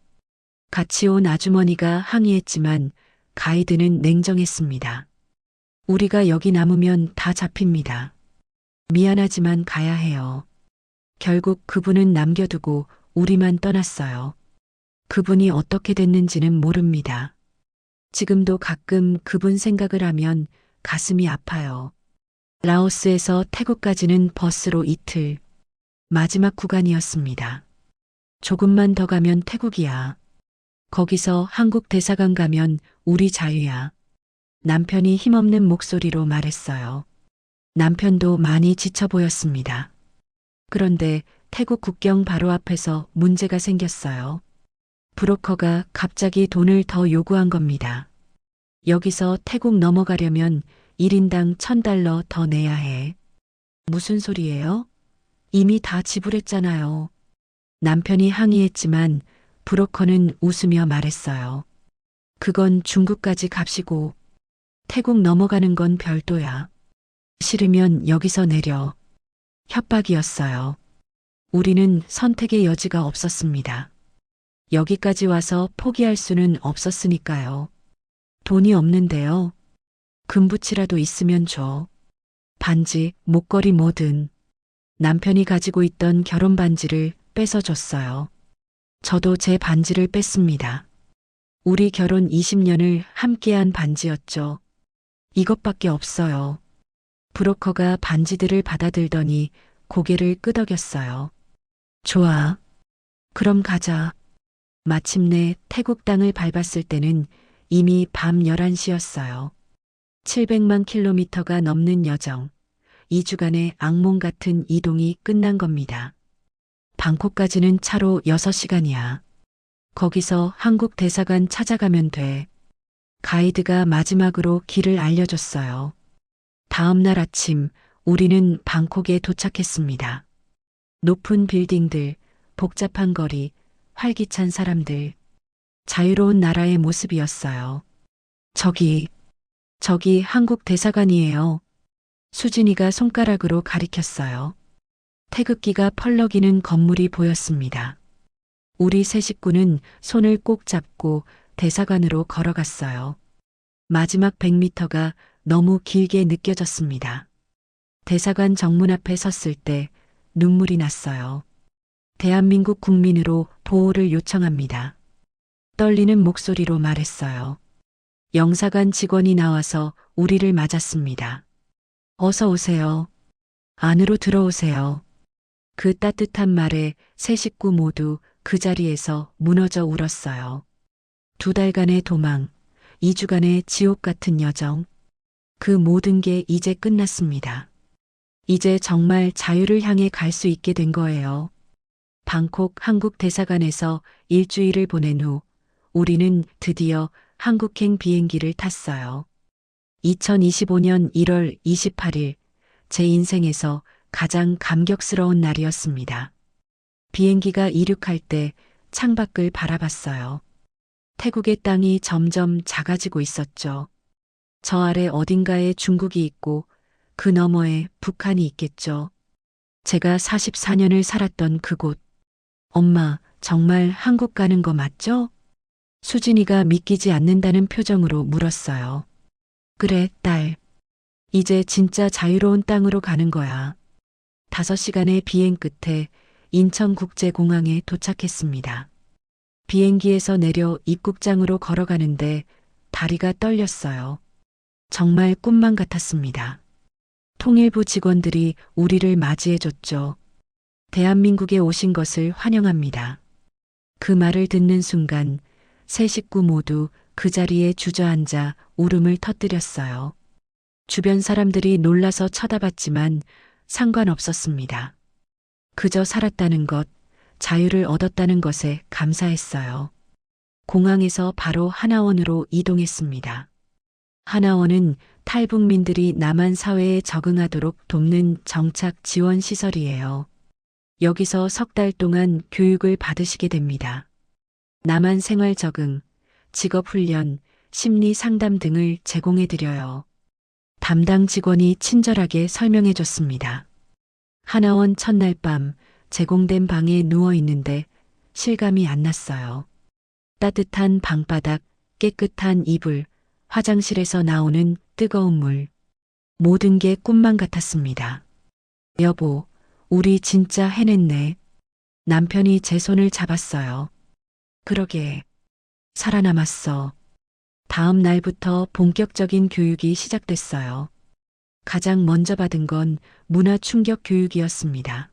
같이 온 아주머니가 항의했지만 가이드는 냉정했습니다. 우리가 여기 남으면 다 잡힙니다. 미안하지만 가야 해요. 결국 그분은 남겨두고 우리만 떠났어요. 그분이 어떻게 됐는지는 모릅니다. 지금도 가끔 그분 생각을 하면 가슴이 아파요. 라오스에서 태국까지는 버스로 이틀. 마지막 구간이었습니다. 조금만 더 가면 태국이야. 거기서 한국 대사관 가면 우리 자유야. 남편이 힘없는 목소리로 말했어요. 남편도 많이 지쳐 보였습니다. 그런데 태국 국경 바로 앞에서 문제가 생겼어요. 브로커가 갑자기 돈을 더 요구한 겁니다. 여기서 태국 넘어가려면 1인당 $1,000 더 내야 해. 무슨 소리예요? 이미 다 지불했잖아요. 남편이 항의했지만 브로커는 웃으며 말했어요. 그건 중국까지 값이고 태국 넘어가는 건 별도야. 싫으면 여기서 내려. 협박이었어요. 우리는 선택의 여지가 없었습니다. 여기까지 와서 포기할 수는 없었으니까요. 돈이 없는데요. 금붙이라도 있으면 줘. 반지, 목걸이 뭐든. 남편이 가지고 있던 결혼 반지를 뺏어줬어요. 저도 제 반지를 뺐습니다. 우리 결혼 20년을 함께한 반지였죠. 이것밖에 없어요. 브로커가 반지들을 받아들더니 고개를 끄덕였어요. 좋아. 그럼 가자. 마침내 태국 땅을 밟았을 때는 이미 밤 11시였어요. 700만 킬로미터가 넘는 여정. 2주간의 악몽 같은 이동이 끝난 겁니다. 방콕까지는 차로 6시간이야. 거기서 한국 대사관 찾아가면 돼. 가이드가 마지막으로 길을 알려줬어요. 다음 날 아침 우리는 방콕에 도착했습니다. 높은 빌딩들, 복잡한 거리, 활기찬 사람들. 자유로운 나라의 모습이었어요. 저기 한국 대사관이에요. 수진이가 손가락으로 가리켰어요. 태극기가 펄럭이는 건물이 보였습니다. 우리 세 식구는 손을 꼭 잡고 대사관으로 걸어갔어요. 마지막 100m가 너무 길게 느껴졌습니다. 대사관 정문 앞에 섰을 때 눈물이 났어요. 대한민국 국민으로 보호를 요청합니다. 떨리는 목소리로 말했어요. 영사관 직원이 나와서 우리를 맞았습니다. 어서 오세요. 안으로 들어오세요. 그 따뜻한 말에 세 식구 모두 그 자리에서 무너져 울었어요. 2달간의 도망, 2주간의 지옥 같은 여정. 그 모든 게 이제 끝났습니다. 이제 정말 자유를 향해 갈 수 있게 된 거예요. 방콕 한국 대사관에서 일주일을 보낸 후 우리는 드디어 한국행 비행기를 탔어요. 2025년 1월 28일, 제 인생에서 가장 감격스러운 날이었습니다. 비행기가 이륙할 때 창밖을 바라봤어요. 태국의 땅이 점점 작아지고 있었죠. 저 아래 어딘가에 중국이 있고 그 너머에 북한이 있겠죠. 제가 44년을 살았던 그곳. 엄마, 정말 한국 가는 거 맞죠? 수진이가 믿기지 않는다는 표정으로 물었어요. 그래, 딸. 이제 진짜 자유로운 땅으로 가는 거야. 5시간의 비행 끝에 인천국제공항에 도착했습니다. 비행기에서 내려 입국장으로 걸어가는데 다리가 떨렸어요. 정말 꿈만 같았습니다. 통일부 직원들이 우리를 맞이해줬죠. 대한민국에 오신 것을 환영합니다. 그 말을 듣는 순간 세 식구 모두 그 자리에 주저앉아 울음을 터뜨렸어요. 주변 사람들이 놀라서 쳐다봤지만 상관없었습니다. 그저 살았다는 것, 자유를 얻었다는 것에 감사했어요. 공항에서 바로 하나원으로 이동했습니다. 하나원은 탈북민들이 남한 사회에 적응하도록 돕는 정착 지원 시설이에요. 여기서 석 달 동안 교육을 받으시게 됩니다. 남한 생활 적응, 직업 훈련, 심리 상담 등을 제공해 드려요. 담당 직원이 친절하게 설명해 줬습니다. 하나원 첫날 밤 제공된 방에 누워 있는데 실감이 안 났어요. 따뜻한 방바닥, 깨끗한 이불, 화장실에서 나오는 뜨거운 물. 모든 게 꿈만 같았습니다. 여보, 우리 진짜 해냈네. 남편이 제 손을 잡았어요. 그러게. 살아남았어. 다음 날부터 본격적인 교육이 시작됐어요. 가장 먼저 받은 건 문화 충격 교육이었습니다.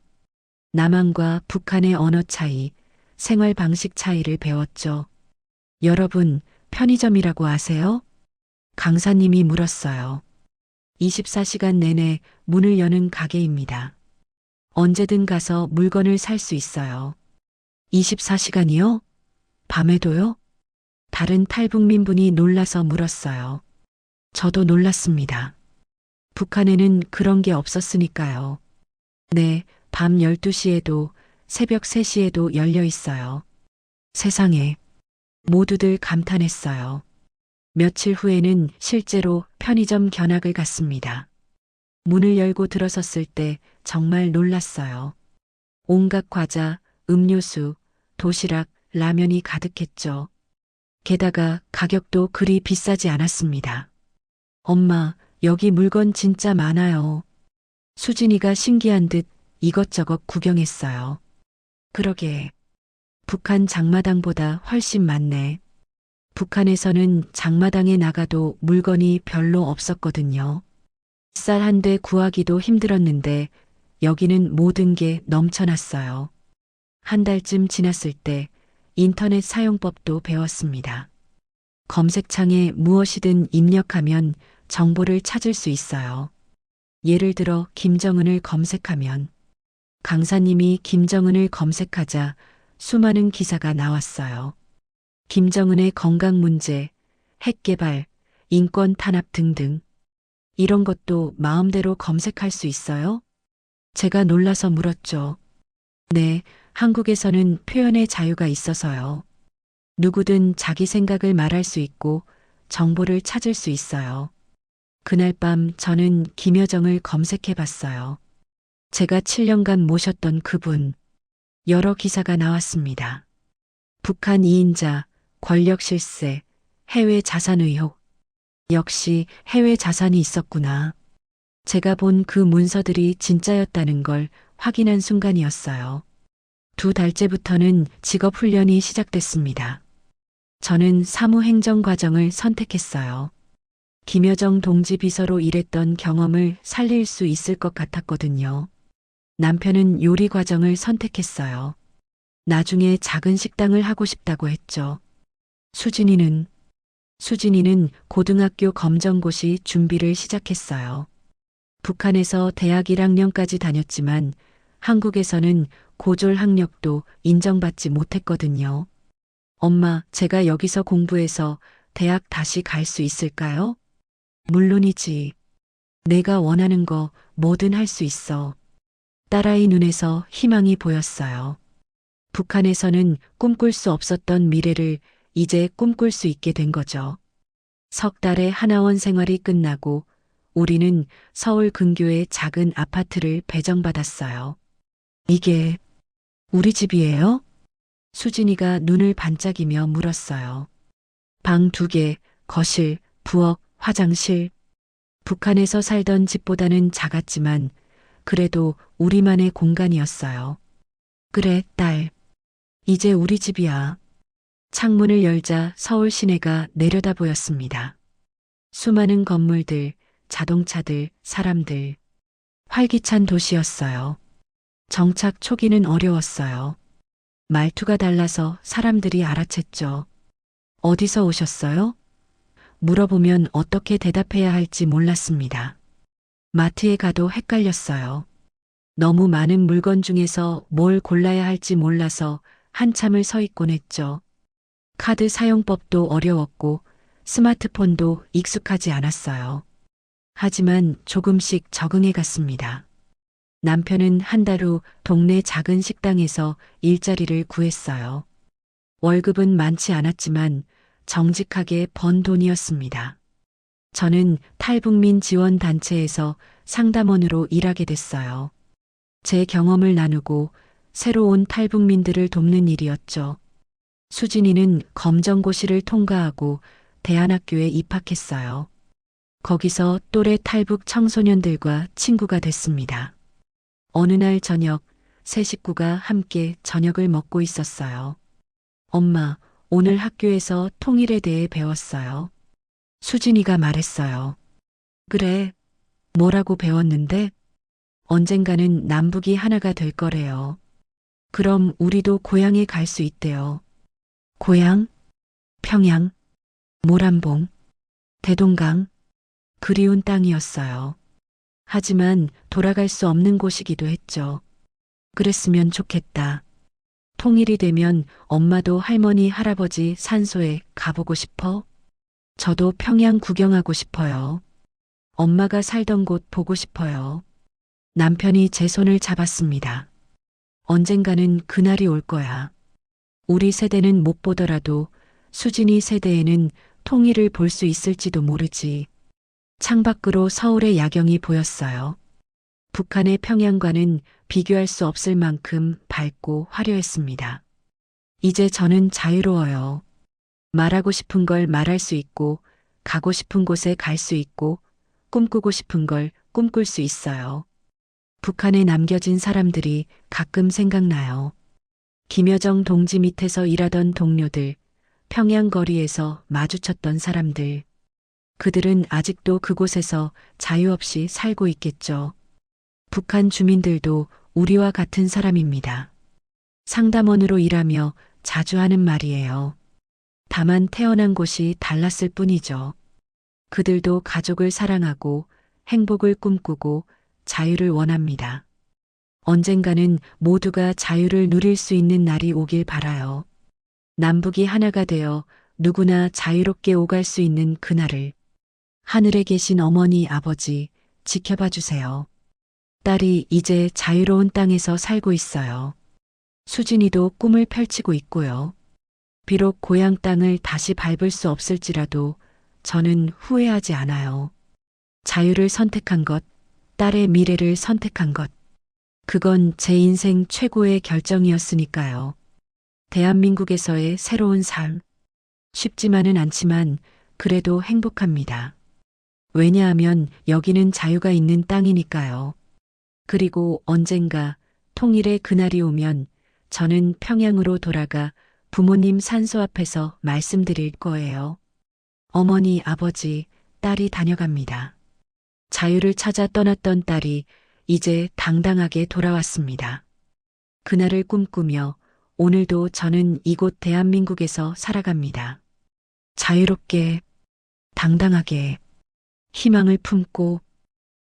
남한과 북한의 언어 차이, 생활 방식 차이를 배웠죠. 여러분, 편의점이라고 아세요? 강사님이 물었어요. 24시간 내내 문을 여는 가게입니다. 언제든 가서 물건을 살 수 있어요. 24시간이요? 밤에도요? 다른 탈북민분이 놀라서 물었어요. 저도 놀랐습니다. 북한에는 그런 게 없었으니까요. 네, 밤 12시에도 새벽 3시에도 열려 있어요. 세상에. 모두들 감탄했어요. 며칠 후에는 실제로 편의점 견학을 갔습니다. 문을 열고 들어섰을 때 정말 놀랐어요. 온갖 과자, 음료수, 도시락, 라면이 가득했죠. 게다가 가격도 그리 비싸지 않았습니다. 엄마, 여기 물건 진짜 많아요. 수진이가 신기한 듯 이것저것 구경했어요. 그러게. 북한 장마당보다 훨씬 많네. 북한에서는 장마당에 나가도 물건이 별로 없었거든요. 쌀 한 대 구하기도 힘들었는데 여기는 모든 게 넘쳐났어요. 한 달쯤 지났을 때 인터넷 사용법도 배웠습니다. 검색창에 무엇이든 입력하면 정보를 찾을 수 있어요. 예를 들어 김정은을 검색하면 강사님이 김정은을 검색하자 수많은 기사가 나왔어요. 김정은의 건강 문제, 핵 개발, 인권 탄압 등등. 이런 것도 마음대로 검색할 수 있어요? 제가 놀라서 물었죠. 네, 한국에서는 표현의 자유가 있어서요. 누구든 자기 생각을 말할 수 있고 정보를 찾을 수 있어요. 그날 밤 저는 김여정을 검색해 봤어요. 제가 7년간 모셨던 그분. 여러 기사가 나왔습니다. 북한 2인자, 권력 실세, 해외 자산 의혹. 역시 해외 자산이 있었구나. 제가 본 그 문서들이 진짜였다는 걸 확인한 순간이었어요. 2달째부터는 직업 훈련이 시작됐습니다. 저는 사무행정 과정을 선택했어요. 김여정 동지 비서로 일했던 경험을 살릴 수 있을 것 같았거든요. 남편은 요리 과정을 선택했어요. 나중에 작은 식당을 하고 싶다고 했죠. 수진이는 고등학교 검정고시 준비를 시작했어요. 북한에서 대학 1학년까지 다녔지만 한국에서는 고졸 학력도 인정받지 못했거든요. 엄마, 제가 여기서 공부해서 대학 다시 갈 수 있을까요? 물론이지. 내가 원하는 거 뭐든 할 수 있어. 딸아이 눈에서 희망이 보였어요. 북한에서는 꿈꿀 수 없었던 미래를 이제 꿈꿀 수 있게 된 거죠. 석 달의 하나원 생활이 끝나고 우리는 서울 근교의 작은 아파트를 배정받았어요. 이게 우리 집이에요? 수진이가 눈을 반짝이며 물었어요. 방 2개, 거실, 부엌, 화장실. 북한에서 살던 집보다는 작았지만 그래도 우리만의 공간이었어요. 그래, 딸. 이제 우리 집이야. 창문을 열자 서울 시내가 내려다 보였습니다. 수많은 건물들, 자동차들, 사람들. 활기찬 도시였어요. 정착 초기는 어려웠어요. 말투가 달라서 사람들이 알아챘죠. 어디서 오셨어요? 물어보면 어떻게 대답해야 할지 몰랐습니다. 마트에 가도 헷갈렸어요. 너무 많은 물건 중에서 뭘 골라야 할지 몰라서 한참을 서 있곤 했죠. 카드 사용법도 어려웠고 스마트폰도 익숙하지 않았어요. 하지만 조금씩 적응해 갔습니다. 남편은 한 달 후 동네 작은 식당에서 일자리를 구했어요. 월급은 많지 않았지만 정직하게 번 돈이었습니다. 저는 탈북민 지원 단체에서 상담원으로 일하게 됐어요. 제 경험을 나누고 새로 온 탈북민들을 돕는 일이었죠. 수진이는 검정고시를 통과하고 대안학교에 입학했어요. 거기서 또래 탈북 청소년들과 친구가 됐습니다. 어느 날 저녁, 세 식구가 함께 저녁을 먹고 있었어요. 엄마, 오늘 학교에서 통일에 대해 배웠어요. 수진이가 말했어요. 그래, 뭐라고 배웠는데? 언젠가는 남북이 하나가 될 거래요. 그럼 우리도 고향에 갈 수 있대요. 고향? 평양, 모란봉, 대동강, 그리운 땅이었어요. 하지만 돌아갈 수 없는 곳이기도 했죠. 그랬으면 좋겠다. 통일이 되면 엄마도 할머니, 할아버지 산소에 가보고 싶어? 저도 평양 구경하고 싶어요. 엄마가 살던 곳 보고 싶어요. 남편이 제 손을 잡았습니다. 언젠가는 그날이 올 거야. 우리 세대는 못 보더라도 수진이 세대에는 통일을 볼 수 있을지도 모르지. 창밖으로 서울의 야경이 보였어요. 북한의 평양과는 비교할 수 없을 만큼 밝고 화려했습니다. 이제 저는 자유로워요. 말하고 싶은 걸 말할 수 있고, 가고 싶은 곳에 갈 수 있고, 꿈꾸고 싶은 걸 꿈꿀 수 있어요. 북한에 남겨진 사람들이 가끔 생각나요. 김여정 동지 밑에서 일하던 동료들, 평양 거리에서 마주쳤던 사람들. 그들은 아직도 그곳에서 자유 없이 살고 있겠죠. 북한 주민들도 우리와 같은 사람입니다. 상담원으로 일하며 자주 하는 말이에요. 다만 태어난 곳이 달랐을 뿐이죠. 그들도 가족을 사랑하고 행복을 꿈꾸고 자유를 원합니다. 언젠가는 모두가 자유를 누릴 수 있는 날이 오길 바라요. 남북이 하나가 되어 누구나 자유롭게 오갈 수 있는 그날을. 하늘에 계신 어머니, 아버지, 지켜봐 주세요. 딸이 이제 자유로운 땅에서 살고 있어요. 수진이도 꿈을 펼치고 있고요. 비록 고향 땅을 다시 밟을 수 없을지라도 저는 후회하지 않아요. 자유를 선택한 것, 딸의 미래를 선택한 것. 그건 제 인생 최고의 결정이었으니까요. 대한민국에서의 새로운 삶. 쉽지만은 않지만 그래도 행복합니다. 왜냐하면 여기는 자유가 있는 땅이니까요. 그리고 언젠가 통일의 그날이 오면 저는 평양으로 돌아가 부모님 산소 앞에서 말씀드릴 거예요. 어머니, 아버지, 딸이 다녀갑니다. 자유를 찾아 떠났던 딸이 이제 당당하게 돌아왔습니다. 그날을 꿈꾸며 오늘도 저는 이곳 대한민국에서 살아갑니다. 자유롭게, 당당하게, 희망을 품고